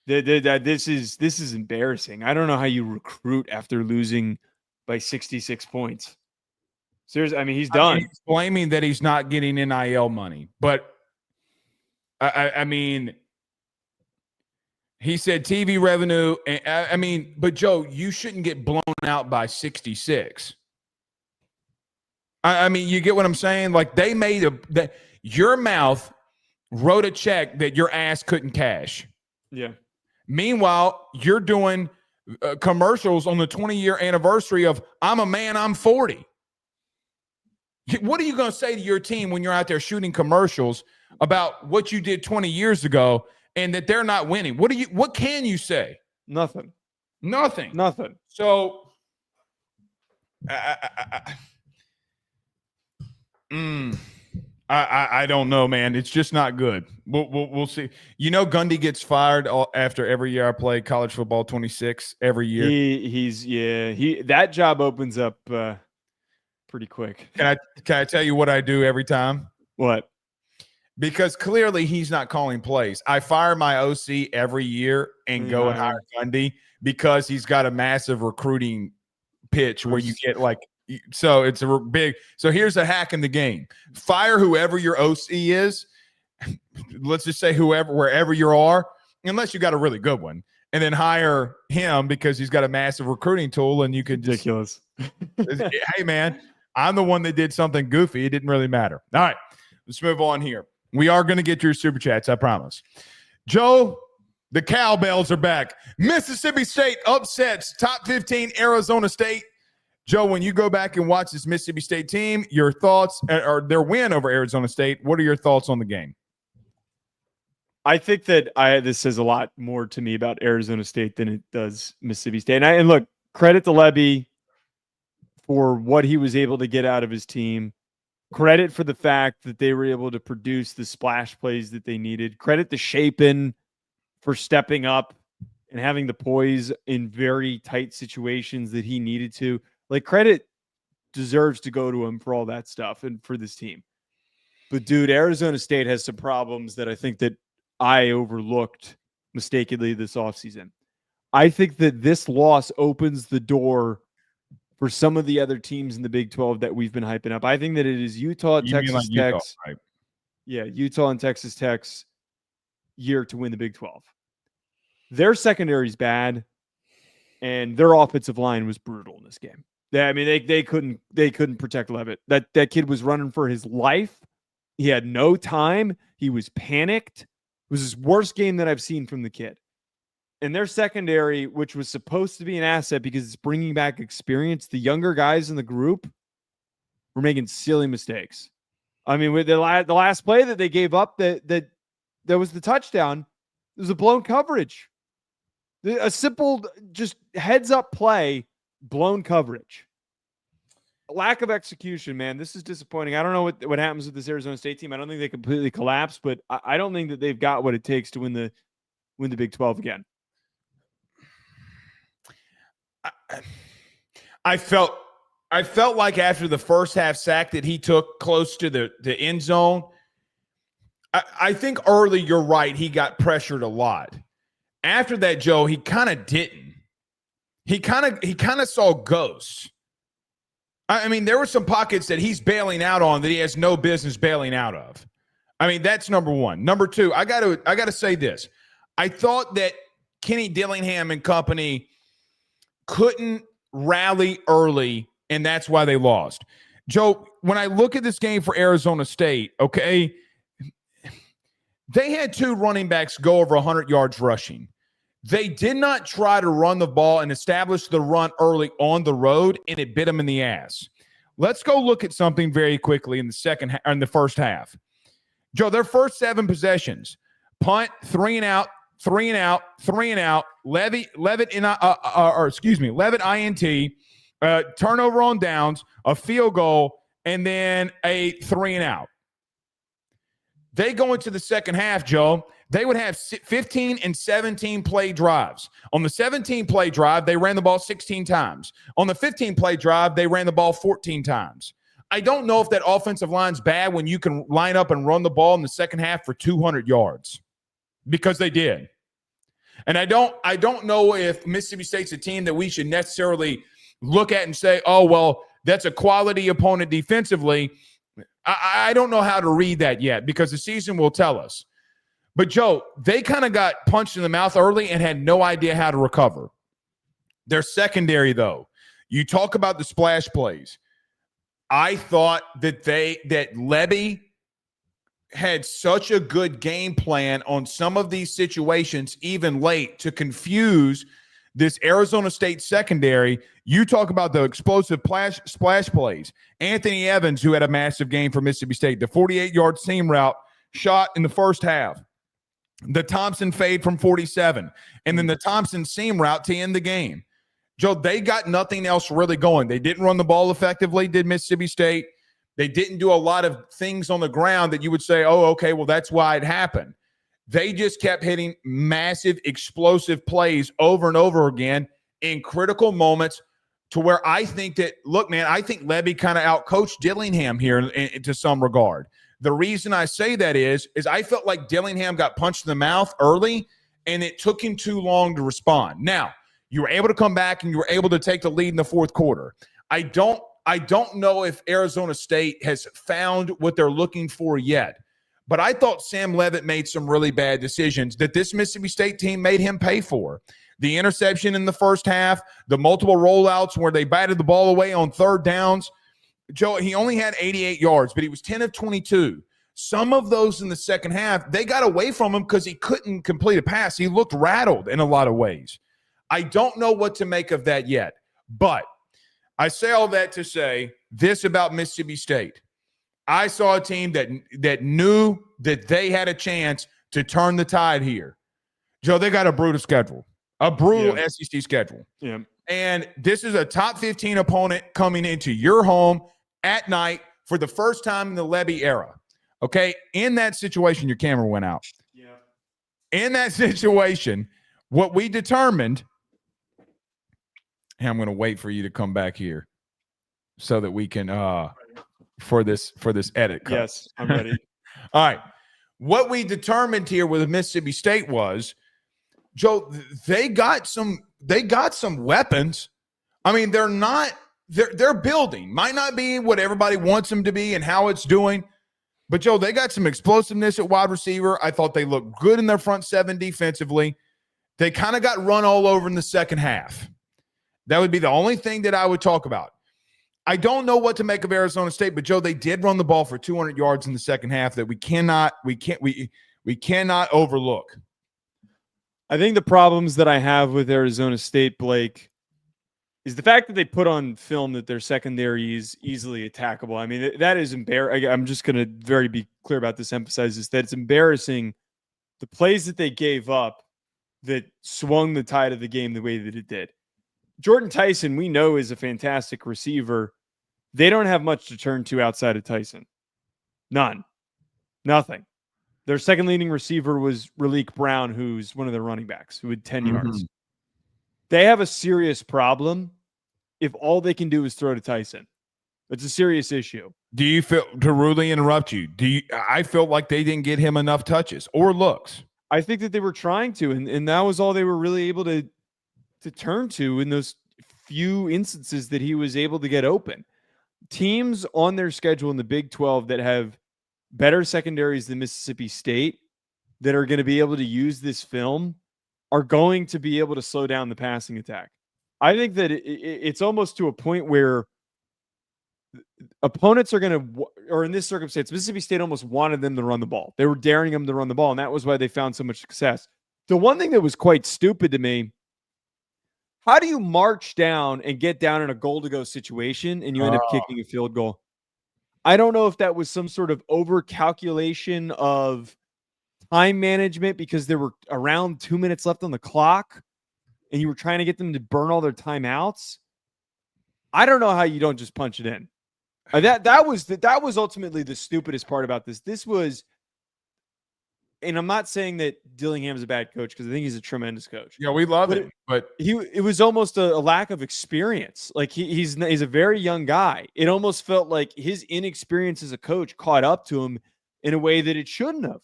This is embarrassing. I don't know how you recruit after losing by 66 points. Seriously, I mean, he's done. He's blaming that he's not getting NIL money, but I mean, he said TV revenue. I mean, but Joe, you shouldn't get blown out by 66. I mean, you get what I'm saying? Like, they made your mouth wrote a check that your ass couldn't cash. Yeah. Meanwhile, you're doing commercials on the 20-year anniversary of I'm a man, I'm 40. What are you going to say to your team when you're out there shooting commercials about what you did 20 years ago and that they're not winning? What can you say? Nothing. So I don't know, man. It's just not good. We'll see. You know, Gundy gets fired after every year I play college football 26 every year. That job opens up pretty quick. Can I tell you what I do every time? What? Because clearly he's not calling plays. I fire my OC every year and go and hire Gundy because he's got a massive recruiting pitch where you get like, so it's a big. So here's a hack in the game: fire whoever your OC is. Let's just say wherever you are, unless you got a really good one, and then hire him because he's got a massive recruiting tool, and you can just. Ridiculous. Hey man, I'm the one that did something goofy. It didn't really matter. All right, let's move on here. We are going to get your super chats, I promise. Joe, the cowbells are back. Mississippi State upsets top 15 Arizona State. Joe, when you go back and watch this Mississippi State team, your thoughts, or their win over Arizona State, what are your thoughts on the game? I think that this says a lot more to me about Arizona State than it does Mississippi State. And look, credit to Levy for what he was able to get out of his team. Credit for the fact that they were able to produce the splash plays that they needed. Credit to Shapen for stepping up and having the poise in very tight situations that he needed to. Like, credit deserves to go to him for all that stuff and for this team. But, dude, Arizona State has some problems that I think that I overlooked mistakenly this offseason. I think that this loss opens the door for some of the other teams in the Big 12 that we've been hyping up. I think that it is Utah, Texas Tech. Right? Yeah, Utah and Texas Tech's year to win the Big 12. Their secondary is bad, and their offensive line was brutal in this game. They couldn't protect Leavitt. That kid was running for his life. He had no time. He was panicked. It was his worst game that I've seen from the kid. And their secondary, which was supposed to be an asset because it's bringing back experience, the younger guys in the group were making silly mistakes. I mean, with the last play that they gave up, that was the touchdown. It was a blown coverage. A simple, just heads up play, blown coverage. Lack of execution, man. This is disappointing. I don't know what happens with this Arizona State team. I don't think they completely collapse, but I don't think that they've got what it takes to win the Big 12 again. I felt like after the first half sack that he took close to the end zone, I think early, you're right, he got pressured a lot. After that, Joe, he kind of didn't. He kind of saw ghosts. I mean, there were some pockets that he's bailing out on that he has no business bailing out of. I mean, that's number one. Number two, I got to say this. I thought that Kenny Dillingham and company couldn't rally early, and that's why they lost. Joe, when I look at this game for Arizona State, okay, they had two running backs go over 100 yards rushing. They did not try to run the ball and establish the run early on the road, and it bit them in the ass. Let's go look at something very quickly in the first half. Joe, their first 7 possessions: punt, 3 and out, 3 and out, 3 and out, Leavitt INT, turnover on downs, a field goal, and then a 3 and out. They go into the second half, Joe. They would have 15 and 17 play drives. On the 17 play drive, they ran the ball 16 times. On the 15 play drive, they ran the ball 14 times. I don't know if that offensive line's bad when you can line up and run the ball in the second half for 200 yards, because they did. And I don't know if Mississippi State's a team that we should necessarily look at and say, oh, well, that's a quality opponent defensively. I don't know how to read that yet, because the season will tell us. But, Joe, they kind of got punched in the mouth early and had no idea how to recover. Their secondary, though, you talk about the splash plays. I thought that Levy had such a good game plan on some of these situations, even late, to confuse this Arizona State secondary. You talk about the explosive splash plays. Anthony Evans, who had a massive game for Mississippi State, the 48-yard seam route shot in the first half. The Thompson fade from 47, and then the Thompson seam route to end the game. Joe, they got nothing else really going. They didn't run the ball effectively, did Mississippi State. They didn't do a lot of things on the ground that you would say, oh, okay, well, that's why it happened. They just kept hitting massive, explosive plays over and over again in critical moments, to where I think that, look, man, I think Levy kind of outcoached Dillingham here to some regard. The reason I say that is I felt like Dillingham got punched in the mouth early, and it took him too long to respond. Now, you were able to come back and you were able to take the lead in the fourth quarter. I don't know if Arizona State has found what they're looking for yet, but I thought Sam Leavitt made some really bad decisions that this Mississippi State team made him pay for. The interception in the first half, the multiple rollouts where they batted the ball away on third downs. Joe, he only had 88 yards, but he was 10 of 22. Some of those in the second half, they got away from him because he couldn't complete a pass. He looked rattled in a lot of ways. I don't know what to make of that yet, but I say all that to say this about Mississippi State. I saw a team that knew that they had a chance to turn the tide here. Joe, they got a brutal schedule, SEC schedule. Yeah. And this is a top 15 opponent coming into your home at night for the first time in the Levy era. Okay? In that situation, your camera went out. Yeah. In that situation, what we determined, and I'm going to wait for you to come back here so that we can for this edit cut. Yes, I'm ready. All right. What we determined here with Mississippi State was, Joe, they got some weapons. I mean, they're building. Might not be what everybody wants them to be and how it's doing. But, Joe, they got some explosiveness at wide receiver. I thought they looked good in their front seven defensively. They kind of got run all over in the second half. That would be the only thing that I would talk about. I don't know what to make of Arizona State, but, Joe, they did run the ball for 200 yards in the second half that we cannot overlook. I think the problems that I have with Arizona State, Blake, is the fact that they put on film that their secondary is easily attackable. I mean, that is embarrassing. I'm just going to be clear about this, emphasize this, that it's embarrassing the plays that they gave up that swung the tide of the game the way that it did. Jordan Tyson, we know, is a fantastic receiver. They don't have much to turn to outside of Tyson. None. Nothing. Their second leading receiver was Raleek Brown, who's one of their running backs, who had 10 yards. They have a serious problem if all they can do is throw to Tyson. It's a serious issue. Do you feel, to rudely interrupt you, I felt like they didn't get him enough touches or looks. I think that they were trying to, and that was all they were really able to turn to in those few instances that he was able to get open. Teams on their schedule in the Big 12 that have better secondaries than Mississippi State that are going to be able to use this film are going to be able to slow down the passing attack. I think that it's almost to a point where opponents are going to, or in this circumstance, Mississippi State almost wanted them to run the ball. They were daring them to run the ball, and that was why they found so much success. The one thing that was quite stupid to me, how do you march down and get down in a goal-to-go situation and you end up kicking a field goal? I don't know if that was some sort of over-calculation of time management because there were around 2 minutes left on the clock and you were trying to get them to burn all their timeouts. I don't know how you don't just punch it in. That was ultimately the stupidest part about this. This was, and I'm not saying that Dillingham is a bad coach because I think he's a tremendous coach. Yeah, we love him, but it was almost a lack of experience. Like he's a very young guy. It almost felt like his inexperience as a coach caught up to him in a way that it shouldn't have.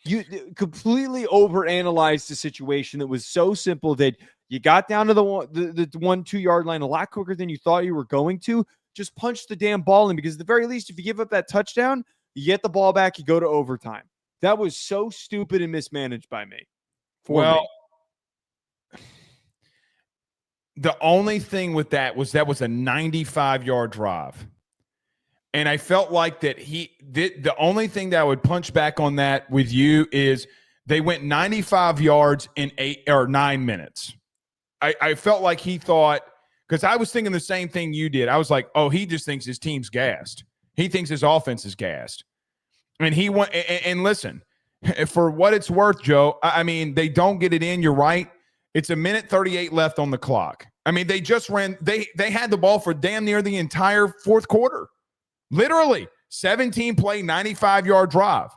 You completely overanalyzed the situation that was so simple that you got down to the 1-2 yard line a lot quicker than you thought you were going to. Just punch the damn ball in, because at the very least, if you give up that touchdown, you get the ball back, you go to overtime. That was so stupid and mismanaged by me. The only thing with that was a 95-yard drive. And I felt like that the only thing that I would punch back on that with you is they went 95 yards in 8 or 9 minutes. I felt like he thought, because I was thinking the same thing you did. I was like, oh, he just thinks his team's gassed. He thinks his offense is gassed. And he went, and listen, for what it's worth, Joe, I mean, they don't get it in. You're right. It's 1:38 left on the clock. I mean, they just ran, they had the ball for damn near the entire fourth quarter. Literally 17 play, 95-yard drive.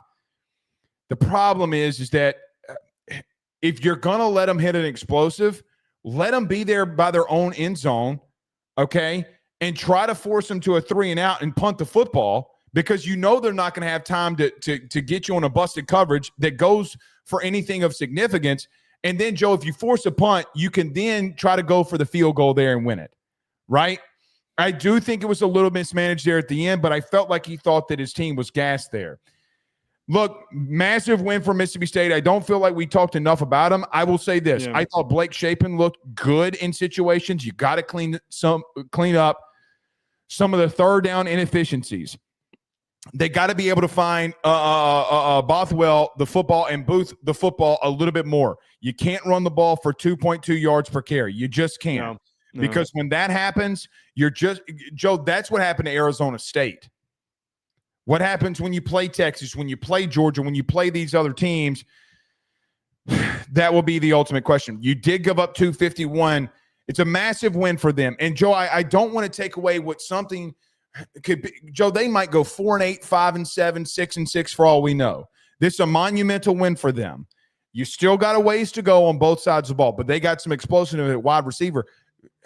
The problem is that if you're going to let them hit an explosive, let them be there by their own end zone, okay, and try to force them to a 3-and-out and punt the football, because you know they're not going to have time to get you on a busted coverage that goes for anything of significance. And then, Joe, if you force a punt, you can then try to go for the field goal there and win it, right? I do think it was a little mismanaged there at the end, but I felt like he thought that his team was gassed there. Look, massive win for Mississippi State. I don't feel like we talked enough about him. I will say this. Yeah. I thought Blake Shapen looked good in situations. You got to clean up some of the third down inefficiencies. They got to be able to find Bothwell the football and Booth the football a little bit more. You can't run the ball for 2.2 yards per carry. You just can't. No. Because when that happens, you're just – Joe, that's what happened to Arizona State. What happens when you play Texas, when you play Georgia, when you play these other teams? That will be the ultimate question. You did give up 251. It's a massive win for them. And, Joe, I don't want to take away what something could be. Joe, they might go 4-8, 5-7, 6-6 for all we know. This is a monumental win for them. You still got a ways to go on both sides of the ball, but they got some explosiveness at wide receiver.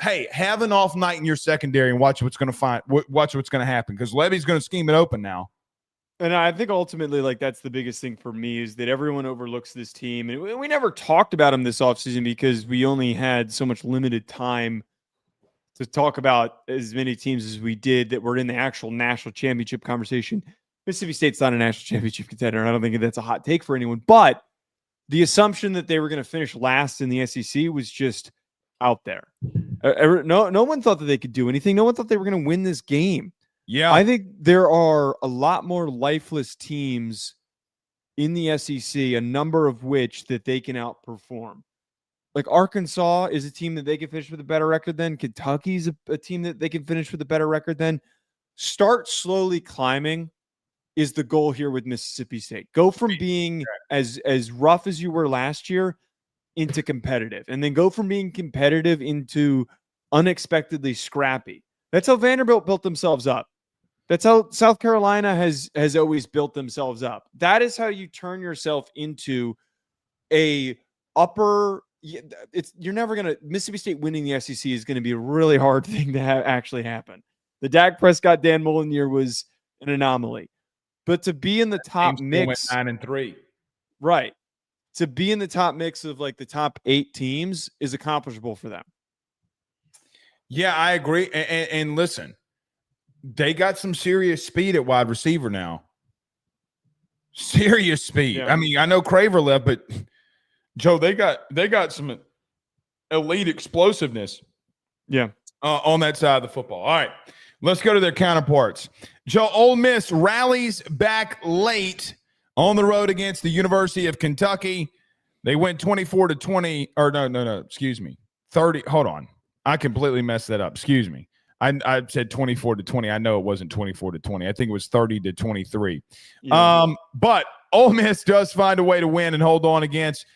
Hey, have an off night in your secondary and watch what's going to happen, because Levy's going to scheme it open now. And I think ultimately, like, that's the biggest thing for me, is that everyone overlooks this team. And we never talked about them this offseason because we only had so much limited time to talk about as many teams as we did that were in the actual national championship conversation. Mississippi State's not a national championship contender, and I don't think that's a hot take for anyone. But the assumption that they were going to finish last in the SEC was just out there. No one thought that they could do anything. No one thought they were going to win this game. Yeah, I think there are a lot more lifeless teams in the SEC, a number of which that they can outperform. Like Arkansas is a team that they can finish with a better record than. Kentucky's a team that they can finish with a better record than. Start slowly climbing is the goal here with Mississippi State. Go from being as rough as you were last year into competitive, and then go from being competitive into unexpectedly scrappy. That's how Vanderbilt built themselves up. That's how South Carolina has always built themselves up. That is how you turn yourself into a upper. You're never going to. Mississippi State winning the SEC is going to be a really hard thing to actually happen. The Dak Prescott Dan Mullen year was an anomaly, but to be in the top mix, 9-3, right? To be in the top mix of like the top 8 teams is accomplishable for them. Yeah, I agree. And listen, they got some serious speed at wide receiver now. Serious speed. Yeah. I mean, I know Craver left, but Joe, they got some elite explosiveness. Yeah. On that side of the football. All right, let's go to their counterparts. Joe, Ole Miss rallies back late on the road against the University of Kentucky. They went 24-20, or no, excuse me, 30. Hold on, I completely messed that up. Excuse me. I said 24-20. I know it wasn't 24-20. I think it was 30-23. Yeah. But Ole Miss does find a way to win and hold on against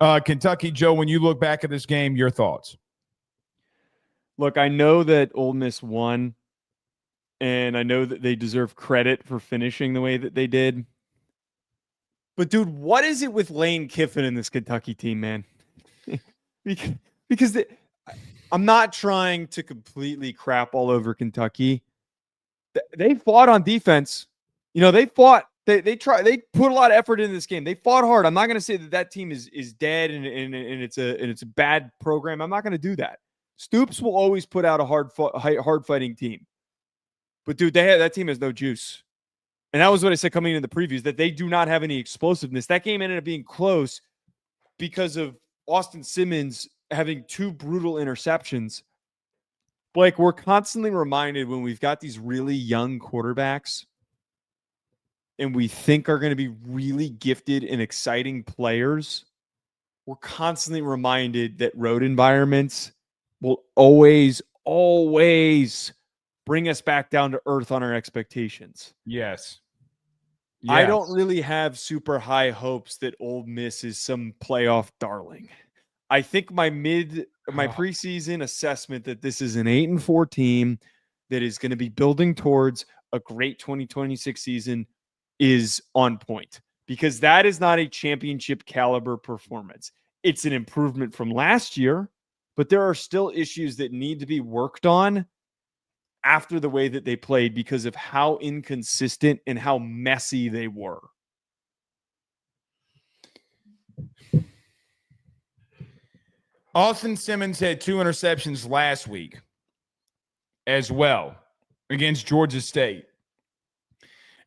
Kentucky. Joe, when you look back at this game, your thoughts? Look, I know that Ole Miss won, and I know that they deserve credit for finishing the way that they did. But, dude, what is it with Lane Kiffin and this Kentucky team, man? because I'm not trying to completely crap all over Kentucky. They fought on defense. You know, they fought. They put a lot of effort into this game. They fought hard. I'm not going to say that team is dead and it's a bad program. I'm not going to do that. Stoops will always put out a hard fighting team. But, dude, that team has no juice. And that was what I said coming into the previews, that they do not have any explosiveness. That game ended up being close because of Austin Simmons having 2 brutal interceptions. Blake, we're constantly reminded when we've got these really young quarterbacks and we think are going to be really gifted and exciting players, we're constantly reminded that road environments will always bring us back down to earth on our expectations. Yes. I don't really have super high hopes that Ole Miss is some playoff darling. I think my preseason assessment that this is an 8-4 team that is going to be building towards a great 2026 season is on point, because that is not a championship caliber performance. It's an improvement from last year, but there are still issues that need to be worked on after the way that they played because of how inconsistent and how messy they were. Austin Simmons had 2 interceptions last week as well against Georgia State.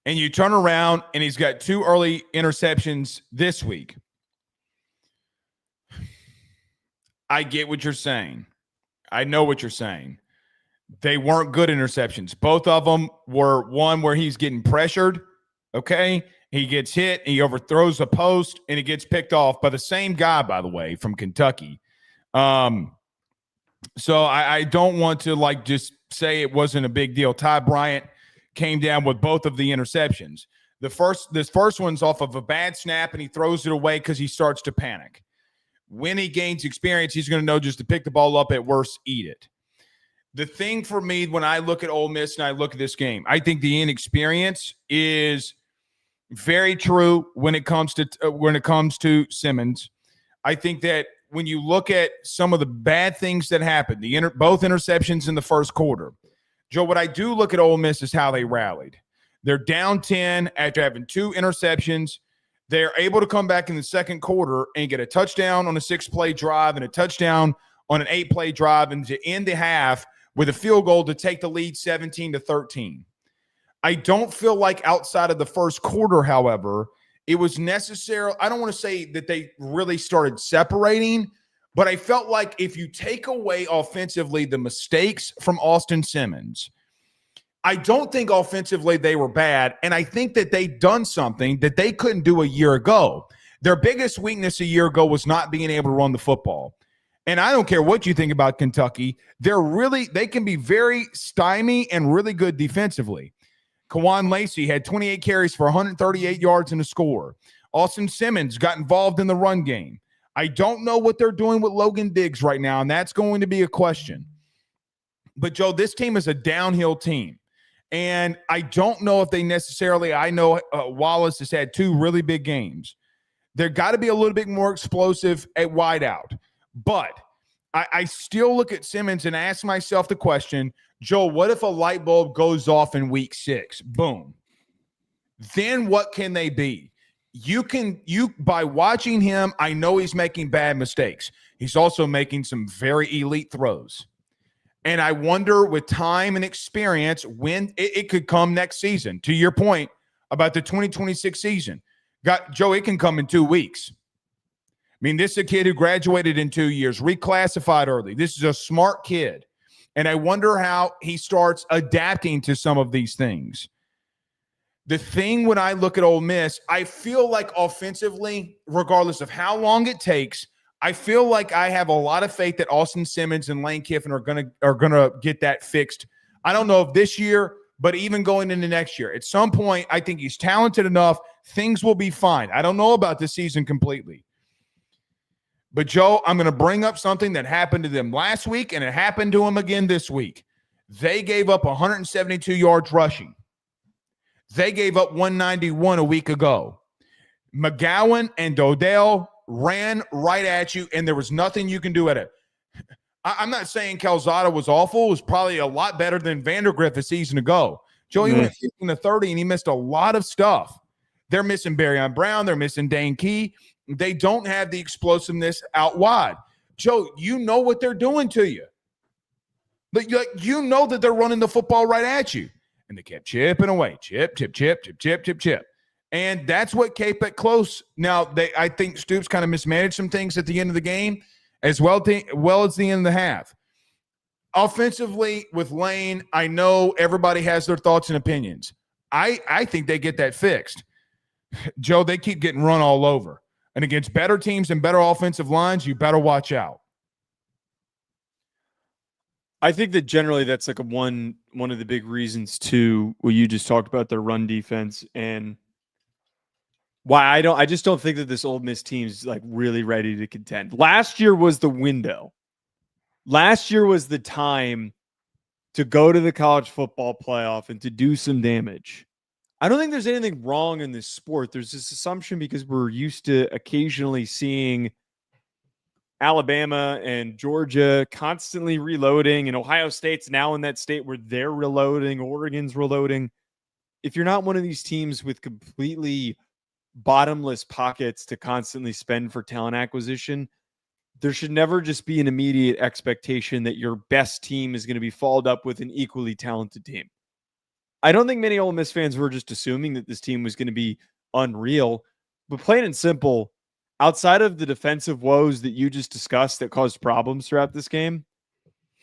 And you turn around and he's got 2 early interceptions this week. I get what you're saying. I know what you're saying. They weren't good interceptions. Both of them were one where he's getting pressured, okay? He gets hit, he overthrows a post, and it gets picked off by the same guy, by the way, from Kentucky. So I don't want to, just say it wasn't a big deal. Ty Bryant came down with both of the interceptions. This first one's off of a bad snap, and he throws it away because he starts to panic. When he gains experience, he's going to know just to pick the ball up, at worst, eat it. The thing for me when I look at Ole Miss and I look at this game, I think the inexperience is very true when it comes to Simmons. I think that when you look at some of the bad things that happened, both interceptions in the first quarter, Joe, what I do look at Ole Miss is how they rallied. They're down 10 after having 2 interceptions. They're able to come back in the second quarter and get a touchdown on a 6-play drive and a touchdown on an 8-play drive, and to end the half with a field goal to take the lead 17-13. I don't feel like outside of the first quarter, however, it was necessary. I don't want to say that they really started separating, but I felt like if you take away offensively the mistakes from Austin Simmons, I don't think offensively they were bad, and I think that they've done something that they couldn't do a year ago. Their biggest weakness a year ago was not being able to run the football. And I don't care what you think about Kentucky. They can be very stymie and really good defensively. Kawan Lacey had 28 carries for 138 yards and a score. Austin Simmons got involved in the run game. I don't know what they're doing with Logan Diggs right now, and that's going to be a question. But, Joe, this team is a downhill team. And I don't know if they necessarily – I know Wallace has had 2 really big games. They've got to be a little bit more explosive at wideout. But I still look at Simmons and ask myself the question, Joe, what if a light bulb goes off in week 6? Boom. Then what can they be? By watching him, I know he's making bad mistakes. He's also making some very elite throws. And I wonder with time and experience when it could come next season. To your point about the 2026 season. Joe, it can come in 2 weeks. I mean, this is a kid who graduated in 2 years, reclassified early. This is a smart kid. And I wonder how he starts adapting to some of these things. The thing when I look at Ole Miss, I feel like offensively, regardless of how long it takes, I feel like I have a lot of faith that Austin Simmons and Lane Kiffin are gonna get that fixed. I don't know if this year, but even going into next year. At some point, I think he's talented enough. Things will be fine. I don't know about this season completely. But, Joe, I'm going to bring up something that happened to them last week, and it happened to them again this week. They gave up 172 yards rushing. They gave up 191 a week ago. McGowan and Dodell ran right at you, and there was nothing you can do at it. I'm not saying Calzada was awful. It was probably a lot better than Vandergrift a season ago. Joe, he went 15-30, and he missed a lot of stuff. They're missing Barryon Brown. They're missing Dane Key. They don't have the explosiveness out wide. Joe, you know what they're doing to you. But you know that they're running the football right at you. And they kept chipping away. Chip. And that's what kept it close. Now, I think Stoops kind of mismanaged some things at the end of the game as well as the end of the half. Offensively, with Lane, I know everybody has their thoughts and opinions. I think they get that fixed. Joe, they keep getting run all over. And against better teams and better offensive lines, you better watch out. I think that generally that's like one of the big reasons to what you just talked about, their run defense, and why I just don't think that this Ole Miss team's like really ready to contend. Last year was the window. Last year was the time to go to the college football playoff and to do some damage. I don't think there's anything wrong in this sport. There's this assumption because we're used to occasionally seeing Alabama and Georgia constantly reloading, and Ohio State's now in that state where they're reloading, Oregon's reloading. If you're not one of these teams with completely bottomless pockets to constantly spend for talent acquisition, there should never just be an immediate expectation that your best team is going to be followed up with an equally talented team. I don't think many Ole Miss fans were just assuming that this team was going to be unreal, but plain and simple, outside of the defensive woes that you just discussed that caused problems throughout this game,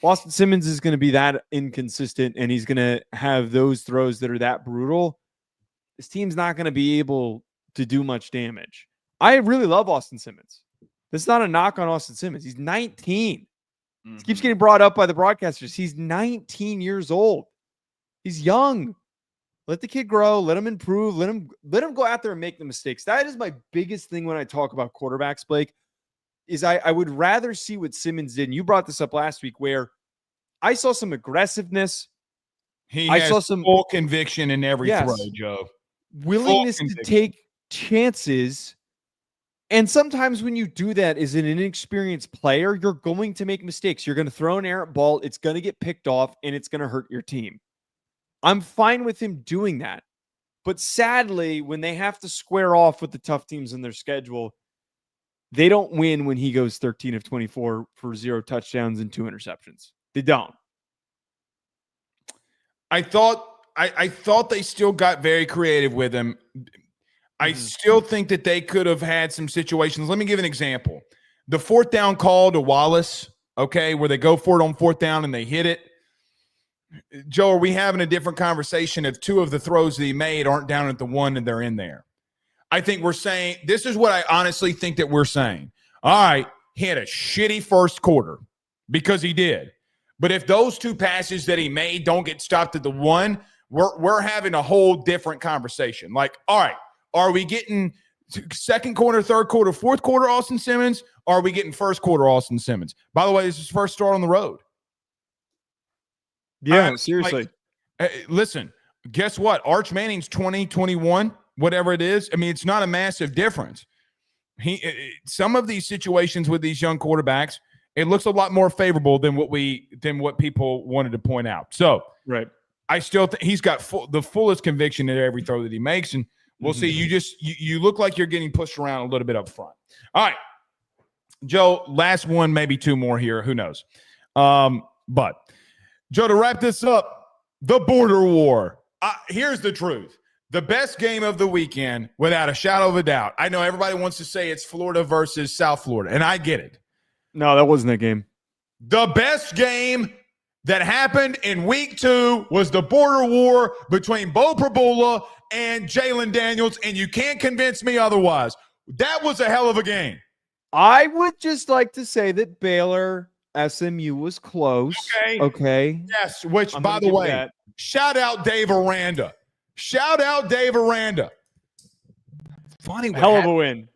Austin Simmons is going to be that inconsistent, and he's going to have those throws that are that brutal. This team's not going to be able to do much damage. I really love Austin Simmons. This is not a knock on Austin Simmons. He's 19. He keeps getting brought up by the broadcasters. He's 19 years old. He's young. Let the kid grow. Let him improve. Let him go out there and make the mistakes. That is my biggest thing when I talk about quarterbacks, Blake, is I would rather see what Simmons did. And you brought this up last week where I saw some aggressiveness. I saw some full conviction in every throw, Joe. Willingness to take chances. And sometimes when you do that as an inexperienced player, you're going to make mistakes. You're going to throw an errant ball. It's going to get picked off, and it's going to hurt your team. I'm fine with him doing that. But sadly, when they have to square off with the tough teams in their schedule, they don't win when he goes 13 of 24 for 0 touchdowns and 2 interceptions. They don't. I thought they still got very creative with him. I still think that they could have had some situations. Let me give an example. The 4th down call to Wallace, okay, where they go for it on 4th down and they hit it. Joe, are we having a different conversation if 2 of the throws that he made aren't down at the 1 and they're in there? I think we're saying – this is what I honestly think that we're saying. All right, he had a shitty first quarter because he did. But if those 2 passes that he made don't get stopped at the 1, we're having a whole different conversation. Like, all right, are we getting second quarter, third quarter, fourth quarter Austin Simmons? Or are we getting first quarter Austin Simmons? By the way, this is his first start on the road. Yeah, seriously. Listen, guess what? Arch Manning's 20, 21, whatever it is. I mean, it's not a massive difference. Some of these situations with these young quarterbacks, it looks a lot more favorable than what people wanted to point out. So, right. I still think he's got the fullest conviction in every throw that he makes, and we'll see. You look like you're getting pushed around a little bit up front. All right, Joe, last one, maybe 2 more here. Who knows? But Joe, to wrap this up, the border war. Here's the truth. The best game of the weekend, without a shadow of a doubt. I know everybody wants to say it's Florida versus South Florida, and I get it. No, that wasn't that game. The best game that happened in week 2 was the border war between Bo Prabula and Jalen Daniels, and you can't convince me otherwise. That was a hell of a game. I would just like to say that Baylor SMU was close. Okay. Yes, which, by the way, shout out Dave Aranda. Funny. Hell of a win.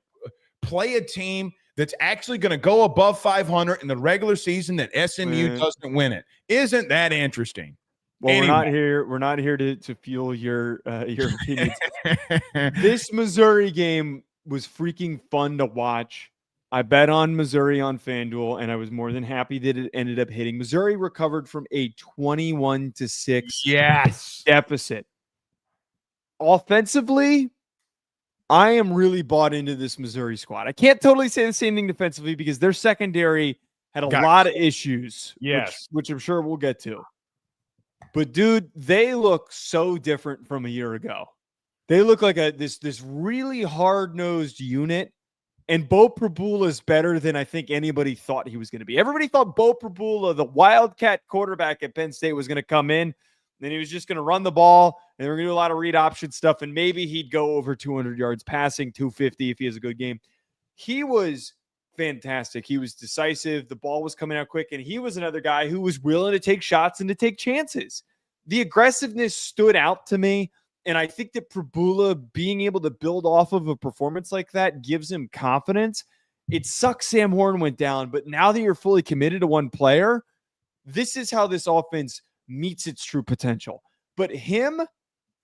Play a team that's actually going to go above 500 in the regular season that SMU doesn't win it. Isn't that interesting? Well, anyway. We're not here to fuel your opinions. This Missouri game was freaking fun to watch. I bet on Missouri on FanDuel, and I was more than happy that it ended up hitting. Missouri recovered from a 21-6 deficit. Offensively, I am really bought into this Missouri squad. I can't totally say the same thing defensively because their secondary had a lot of issues, which I'm sure we'll get to. But, dude, they look so different from a year ago. They look like this really hard-nosed unit, and Bo Prabula is better than I think anybody thought he was going to be. Everybody thought Bo Prabula, the Wildcat quarterback at Penn State, was going to come in, and he was just going to run the ball, and they were going to do a lot of read option stuff, and maybe he'd go over 200 yards passing, 250 if he has a good game. He was fantastic. He was decisive. The ball was coming out quick, and he was another guy who was willing to take shots and to take chances. The aggressiveness stood out to me, and I think that Prabula being able to build off of a performance like that gives him confidence. It sucks Sam Horn went down, but now that you're fully committed to one player, this is how this offense meets its true potential. But him,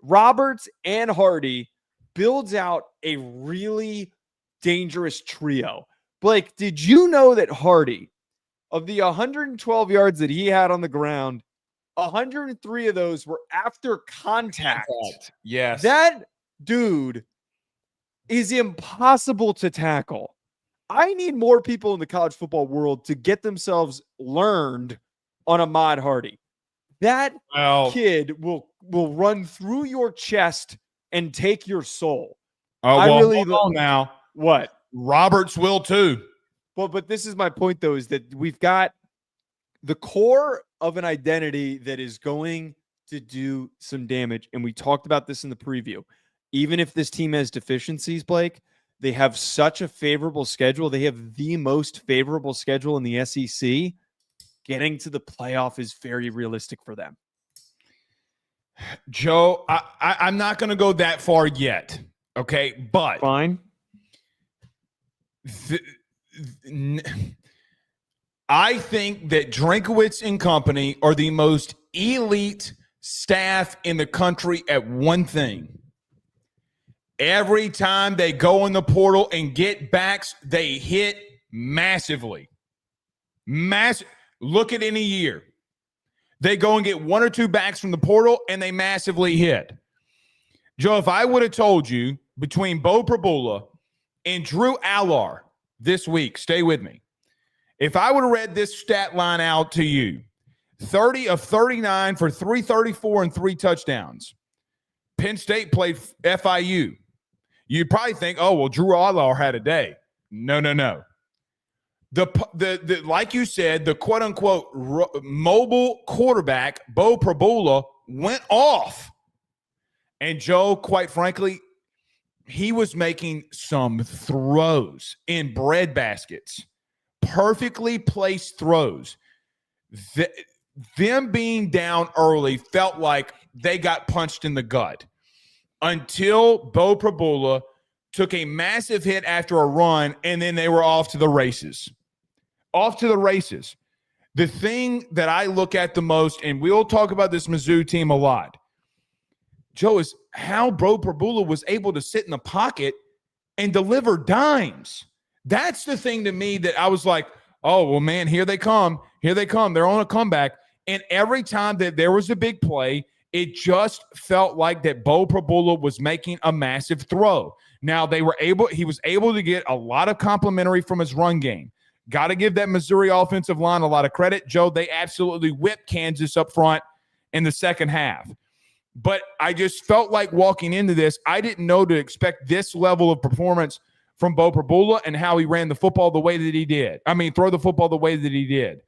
Roberts, and Hardy builds out a really dangerous trio. Blake, did you know that Hardy, of the 112 yards that he had on the ground, 103 of those were after contact? Yes. That dude is impossible to tackle. I need more people in the college football world to get themselves learned on Ahmad Hardy. That kid will run through your chest and take your soul. Hold on now. What? Roberts will too. Well, but this is my point, though, is that we've got the core of an identity that is going to do some damage. And we talked about this in the preview. Even if this team has deficiencies, Blake, they have such a favorable schedule. They have the most favorable schedule in the SEC. Getting to the playoff is very realistic for them. Joe, I'm not going to go that far yet. Okay, but fine. I think that Drinkwitz and company are the most elite staff in the country at one thing. Every time they go in the portal and get backs, they hit massively. Look at any year. They go and get 1 or 2 backs from the portal, and they massively hit. Joe, if I would have told you between Bo Prabula and Drew Allar this week, stay with me. If I would have read this stat line out to you, 30 of 39 for 334 and 3 touchdowns. Penn State played FIU. You'd probably think, oh, well, Drew Allar had a day. No. The like you said, the quote-unquote mobile quarterback, Bo Prabula, went off. And Joe, quite frankly, he was making some throws in bread baskets. perfectly placed throws. Them being down early felt like they got punched in the gut until Bo Prabula took a massive hit after a run, and then they were off to the races. Off to the races. The thing that I look at the most, and we'll talk about this Mizzou team a lot, Joe, is how Bo Prabula was able to sit in the pocket and deliver dimes. That's the thing to me that I was like, oh, well, man, here they come. Here they come. They're on a comeback. And every time that there was a big play, it just felt like that Bo Prabula was making a massive throw. Now, he was able to get a lot of complimentary from his run game. Got to give that Missouri offensive line a lot of credit. Joe, they absolutely whipped Kansas up front in the second half. But I just felt like walking into this, I didn't know to expect this level of performance from Bo Prabula and how he ran the football the way that he did. Throw the football the way that he did.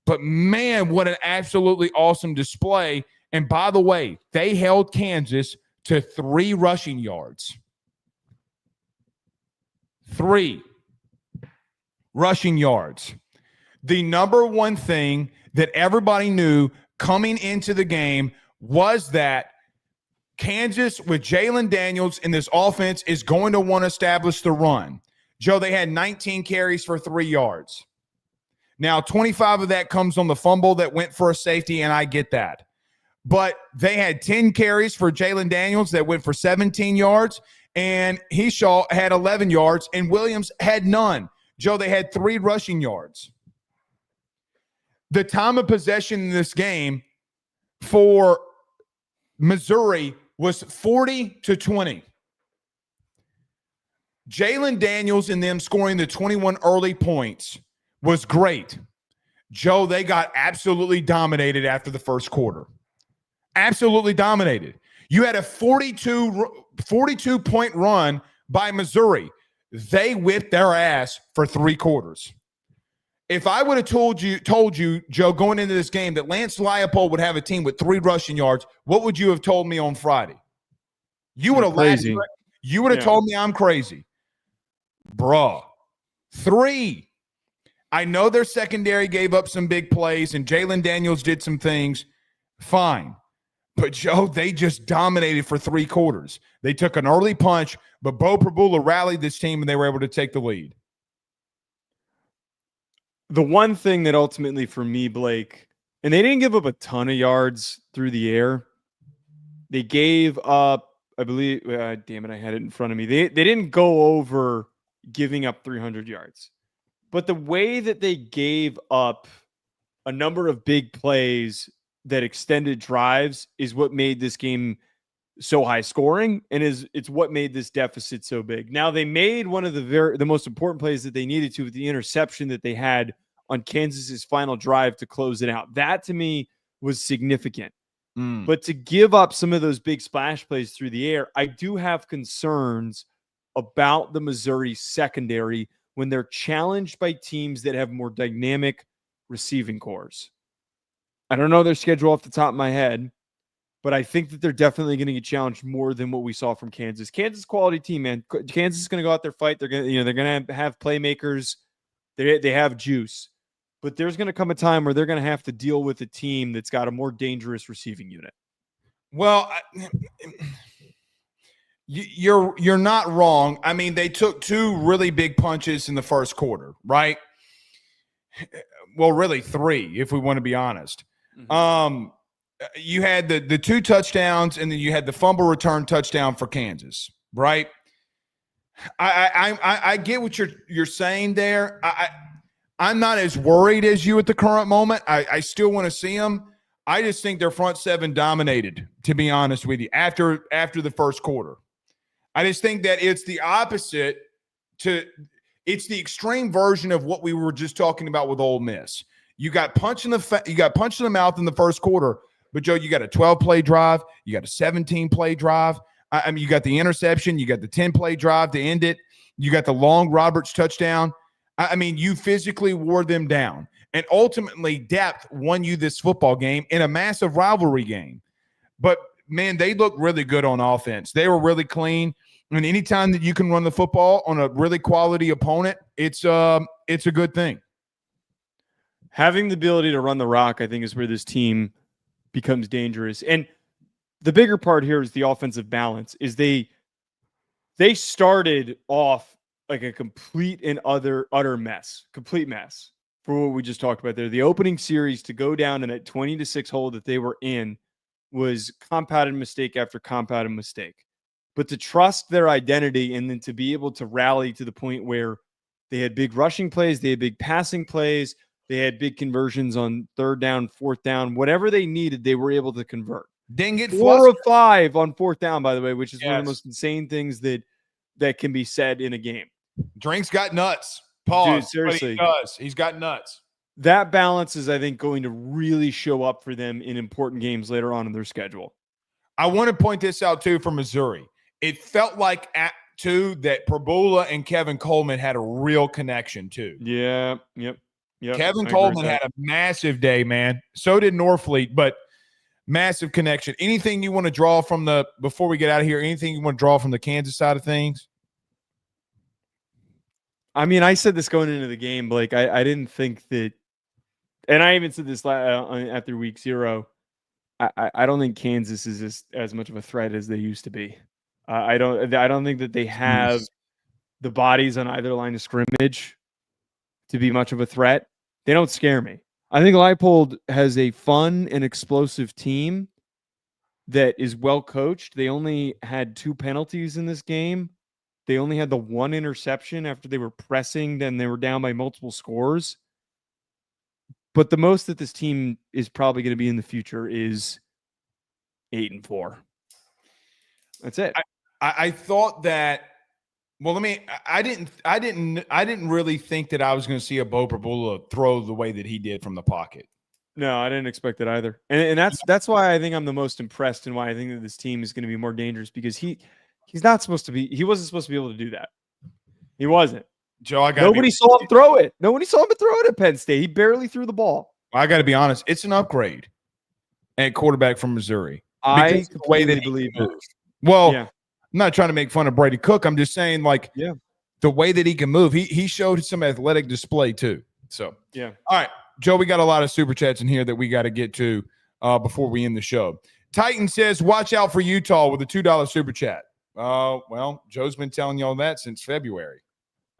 But, man, what an absolutely awesome display. And, by the way, they held Kansas to 3 rushing yards. 3 rushing yards. The number one thing that everybody knew coming into the game was that Kansas with Jalen Daniels in this offense is going to want to establish the run. Joe, they had 19 carries for 3 yards. Now, 25 of that comes on the fumble that went for a safety, and I get that. But they had 10 carries for Jalen Daniels that went for 17 yards, and Heshaw had 11 yards, and Williams had none. Joe, they had 3 rushing yards. The time of possession in this game for Missouri was 40-20. Jalen Daniels and them scoring the 21 early points was great. Joe, they got absolutely dominated after the first quarter. Absolutely dominated. You had a 42-point run by Missouri. They whipped their ass for 3 quarters. If I would have told you, Joe, going into this game that Lance Leipold would have a team with 3 rushing yards, what would you have told me on Friday? You would have laughed. You would have told me I'm crazy. Bruh. 3. I know their secondary gave up some big plays and Jalen Daniels did some things. Fine. But, Joe, they just dominated for 3 quarters. They took an early punch, but Bo Prabula rallied this team and they were able to take the lead. The one thing that ultimately for me, Blake, and they didn't give up a ton of yards through the air. They gave up, I believe, damn it, I had it in front of me. They didn't go over giving up 300 yards. But the way that they gave up a number of big plays that extended drives is what made this game so high scoring, and it's what made this deficit so big. Now, they made one of the most important plays that they needed to with the interception that they had on Kansas's final drive to close it out. That, to me, was significant. But to give up some of those big splash plays through the air, I do have concerns about the Missouri secondary when they're challenged by teams that have more dynamic receiving cores. I don't know their schedule off the top of my head, but I think that they're definitely going to get challenged more than what we saw from Kansas. Kansas quality team, man. Kansas is going to go out there, fight. They're going to have playmakers. They have juice. But there's going to come a time where they're going to have to deal with a team that's got a more dangerous receiving unit. Well, you're not wrong. I mean, they took 2 really big punches in the first quarter, right? Well, really 3, if we want to be honest. Mm-hmm. You had the 2 touchdowns, and then you had the fumble return touchdown for Kansas, right? I get what you're saying there. I'm not as worried as you at the current moment. I still want to see them. I just think their front 7 dominated, to be honest with you, after the first quarter. I just think that it's the opposite it's the extreme version of what we were just talking about with Ole Miss. You got punched in the mouth in the first quarter, but Joe, you got a 12-play drive, you got a 17-play drive. I mean, you got the interception, you got the 10-play drive to end it, you got the long Roberts touchdown. I mean, you physically wore them down. And ultimately, depth won you this football game in a massive rivalry game. But, man, they looked really good on offense. They were really clean. And anytime that you can run the football on a really quality opponent, it's a good thing. Having the ability to run the rock, I think, is where this team becomes dangerous. And the bigger part here is the offensive balance. Is they started off like a complete and utter mess, complete mess for what we just talked about there. The opening series to go down in that 20-6 hole that they were in was compounded mistake after compounded mistake. But to trust their identity and then to be able to rally to the point where they had big rushing plays, they had big passing plays, they had big conversions on 3rd down, 4th down, whatever they needed, they were able to convert. Didn't get 4 of 5 on 4th down, by the way, which is one of the Yes. most insane things that can be said in a game. Drink's got nuts. Pause. Dude, seriously. But he does. He's got nuts. That balance is, I think, going to really show up for them in important games later on in their schedule. I want to point this out, too, for Missouri. It felt like, too, that Prabula and Kevin Coleman had a real connection, too. Yeah, yep. Kevin Coleman had a massive day, man. So did Norfleet, but massive connection. Anything you want to draw from before we get out of here, anything you want to draw from the Kansas side of things? I mean, I said this going into the game, Blake. I didn't think that, and I even said this after week 0. I don't think Kansas is as much of a threat as they used to be. I don't think that they have the bodies on either line of scrimmage to be much of a threat. They don't scare me. I think Leipold has a fun and explosive team that is well coached. They only had 2 penalties in this game. They only had the 1 interception after they were pressing, then they were down by multiple scores. But the most that this team is probably going to be in the future is 8-4. That's it. I thought that. Well, I didn't really think that I was going to see a Bo Prabula throw the way that he did from the pocket. No, I didn't expect it either. And that's why I think I'm the most impressed and why I think that this team is going to be more dangerous, because he wasn't supposed to be able to do that. He wasn't. Joe, Nobody saw him throw it. Nobody saw him throw it at Penn State. He barely threw the ball. I got to be honest. It's an upgrade at quarterback from Missouri. I the way that he believe it. Well, yeah. I'm not trying to make fun of Brady Cook. I'm just saying, like, the way that he can move, he showed some athletic display too. So, yeah. All right, Joe, we got a lot of super chats in here that we got to get to before we end the show. Titan says, watch out for Utah with a $2 super chat. Well, Joe's been telling y'all that since February.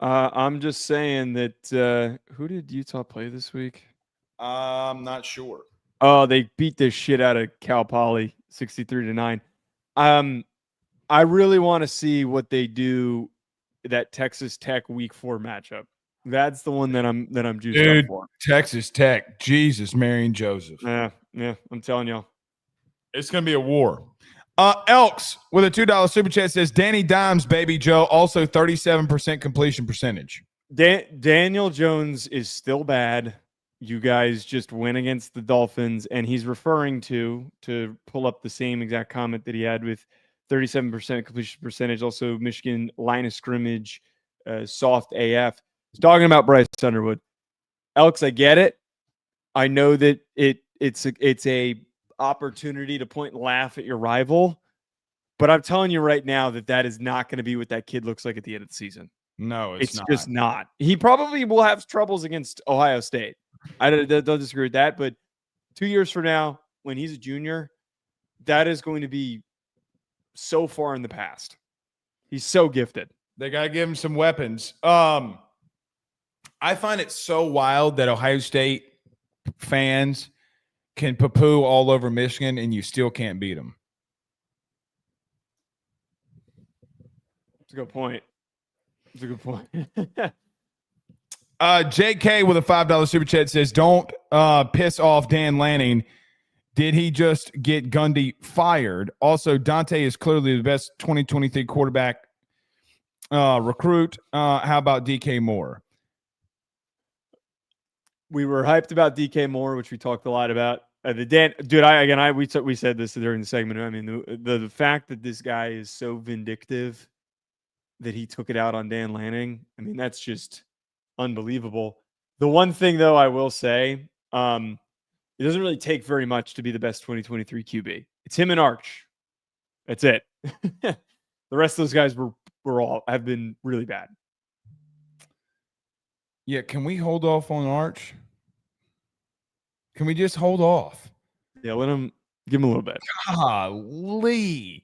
I'm just saying that who did Utah play this week? I'm not sure. Oh, they beat the shit out of Cal Poly 63-9. I really want to see what they do that Texas Tech Week 4 matchup. That's the one that I'm juiced up for. Texas Tech, Jesus, Mary and Joseph. Yeah, I'm telling y'all, it's gonna be a war. Elks with a $2 super chat says Danny Dimes, baby Joe, also 37% completion percentage. Daniel Jones is still bad. You guys just went against the Dolphins, and he's referring to pull up the same exact comment that he had with 37% completion percentage. Also, Michigan line of scrimmage, soft AF. He's talking about Bryce Underwood. Elks, I get it. I know that it's a opportunity to point and laugh at your rival, but I'm telling you right now that is not going to be what that kid looks like at the end of the season. No, it's not. Just not. He probably will have troubles against Ohio State. I don't disagree with that, but 2 years from now, when he's a junior, that is going to be so far in the past. He's so gifted. They got to give him some weapons. I find it so wild that Ohio State fans can poo-poo all over Michigan and you still can't beat them. That's a good point. JK with a $5 super chat says, don't piss off Dan Lanning. Did he just get Gundy fired? Also, Dante is clearly the best 2023 quarterback recruit. How about DK Moore? We were hyped about DK Moore, which we talked a lot about. We said this during the segment. I mean, the fact that this guy is so vindictive that he took it out on Dan Lanning, I mean, that's just unbelievable. The one thing, though, I will say, it doesn't really take very much to be the best 2023 QB. It's him and Arch. That's it. The rest of those guys have been really bad. Yeah, can we hold off on Arch? Can we just hold off? Yeah, give him a little bit. Golly.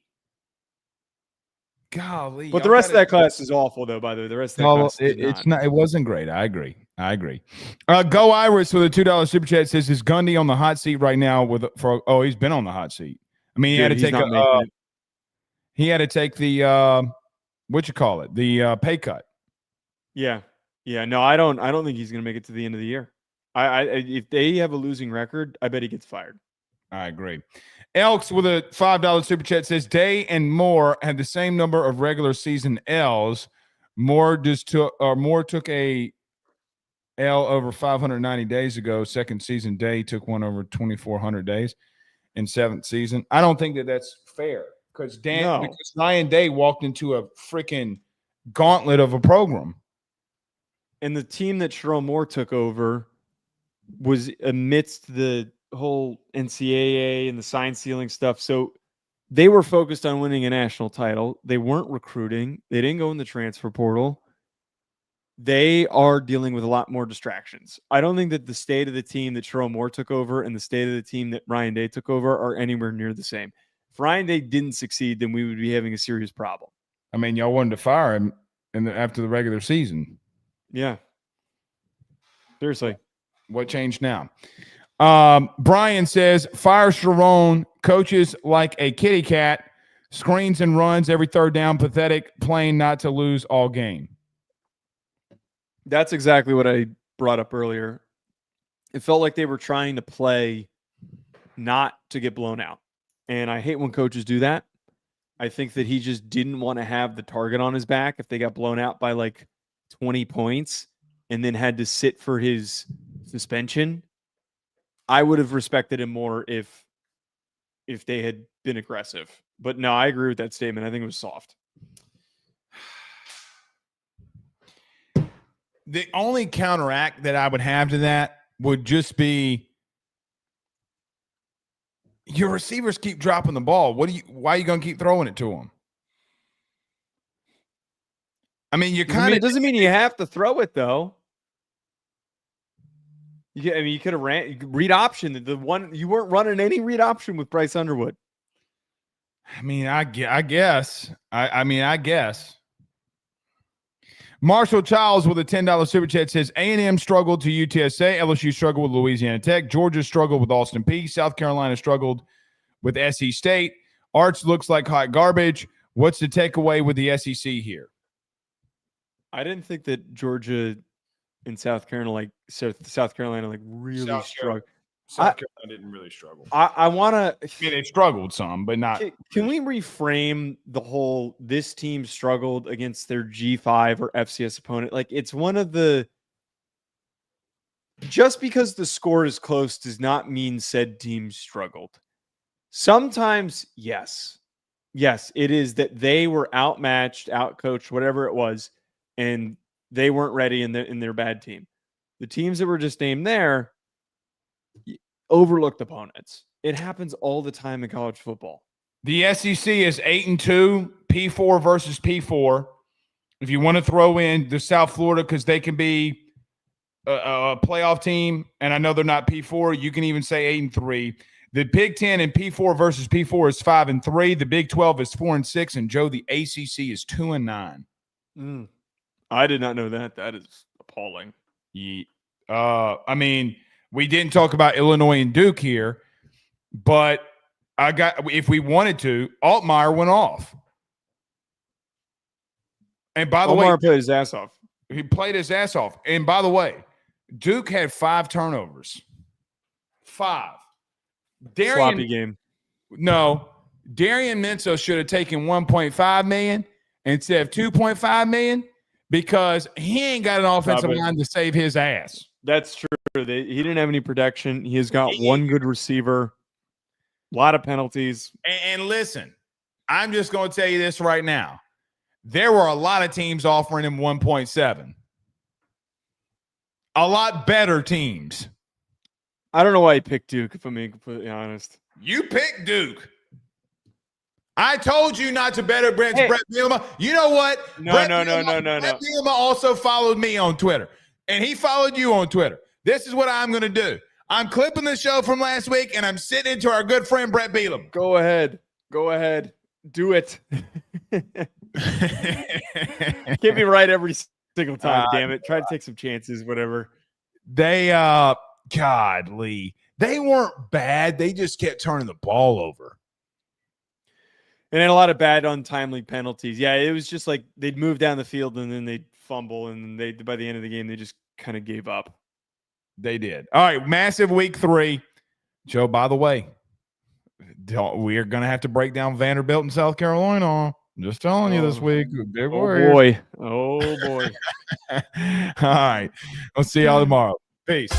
But the rest of that class is awful, though. By the way, the rest of that class it's not. It wasn't great. I agree. Go Iris with a $2 super chat says, "Is Gundy on the hot seat right now?" He's been on the hot seat. I mean, he had to take the pay cut. Yeah. No, I don't think he's going to make it to the end of the year. If they have a losing record, I bet he gets fired. I agree. Elks with a $5 super chat says, Day and Moore had the same number of regular season L's. Moore took a L over 590 days ago. Second season, Day took one over 2,400 days in seventh season. I don't think that's fair because Ryan Day walked into a freaking gauntlet of a program. And the team that Sherrone Moore took over was amidst the whole NCAA and the sign stealing stuff. So they were focused on winning a national title. They weren't recruiting. They didn't go in the transfer portal. They are dealing with a lot more distractions. I don't think that the state of the team that Sherrone Moore took over and the state of the team that Ryan Day took over are anywhere near the same. If Ryan Day didn't succeed, then we would be having a serious problem. I mean, y'all wanted to fire him after the regular season. Yeah. Seriously. What changed now? Brian says, fire Sherrone, coaches like a kitty cat, screens and runs every third down, pathetic, playing not to lose all game. That's exactly what I brought up earlier. It felt like they were trying to play not to get blown out. And I hate when coaches do that. I think that he just didn't want to have the target on his back if they got blown out by like 20 points and then had to sit for his suspension. I would have respected him more if they had been aggressive. But no, I agree with that statement. I think it was soft. The only counteract that I would have to that would just be your receivers keep dropping the ball. Why are you going to keep throwing it to them? I mean, it doesn't mean you have to throw it though. You could have ran read option. The one you weren't running any read option with Bryce Underwood. I mean, I guess. I guess. Marshall Childs with a $10 super chat says A&M struggled to UTSA, LSU struggled with Louisiana Tech, Georgia struggled with Austin Peay, South Carolina struggled with SC State. Arch looks like hot garbage. What's the takeaway with the SEC here? I didn't think that Georgia and South Carolina really struggled. South Carolina didn't really struggle. I want to. I mean, they struggled some, but not. Can we reframe the whole? This team struggled against their G5 or FCS opponent. Like it's one of the. Just because the score is close does not mean said team struggled. Sometimes, yes, it is that they were outmatched, outcoached, whatever it was, and they weren't ready in their bad team. The teams that were just named there. Overlooked opponents. It happens all the time in college football. The SEC is 8-2, P4 versus P4. If you want to throw in the South Florida, because they can be a playoff team, and I know they're not P4, you can even say 8-3. The Big Ten and P4 versus P4 is 5-3. The Big 12 is 4-6, and Joe, the ACC is 2-9. I did not know that. That is appalling. I mean. We didn't talk about Illinois and Duke here, but if we wanted to, Altmaier went off. And by the way, Altmaier played his ass off. He played his ass off. And by the way, Duke had 5 turnovers. 5. Sloppy game. No. Darian Mensah should have taken $1.5 million instead of $2.5 million because he ain't got an offensive line to save his ass. That's true. He didn't have any protection. He has got one good receiver, a lot of penalties. And listen, I'm just going to tell you this right now. There were a lot of teams offering him 1.7. A lot better teams. I don't know why he picked Duke, if I'm being completely honest. You picked Duke. I told you not to bet at Brett Bielema. You know what? No. Brett Bielema also followed me on Twitter, and he followed you on Twitter. This is what I'm going to do. I'm clipping the show from last week, and I'm sitting into our good friend Brett Bielema. Go ahead. Do it. Can't be right every single time, damn it. Try to take some chances, whatever. They, godly. They weren't bad. They just kept turning the ball over. And then a lot of bad, untimely penalties. Yeah, it was just like they'd move down the field and then they'd fumble, and by the end of the game, they just kind of gave up. They did. All right, massive week 3. Joe, by the way, we are going to have to break down Vanderbilt in South Carolina. I'm just telling you this week. Big boy. Oh, boy. All right. I'll see y'all tomorrow. Peace.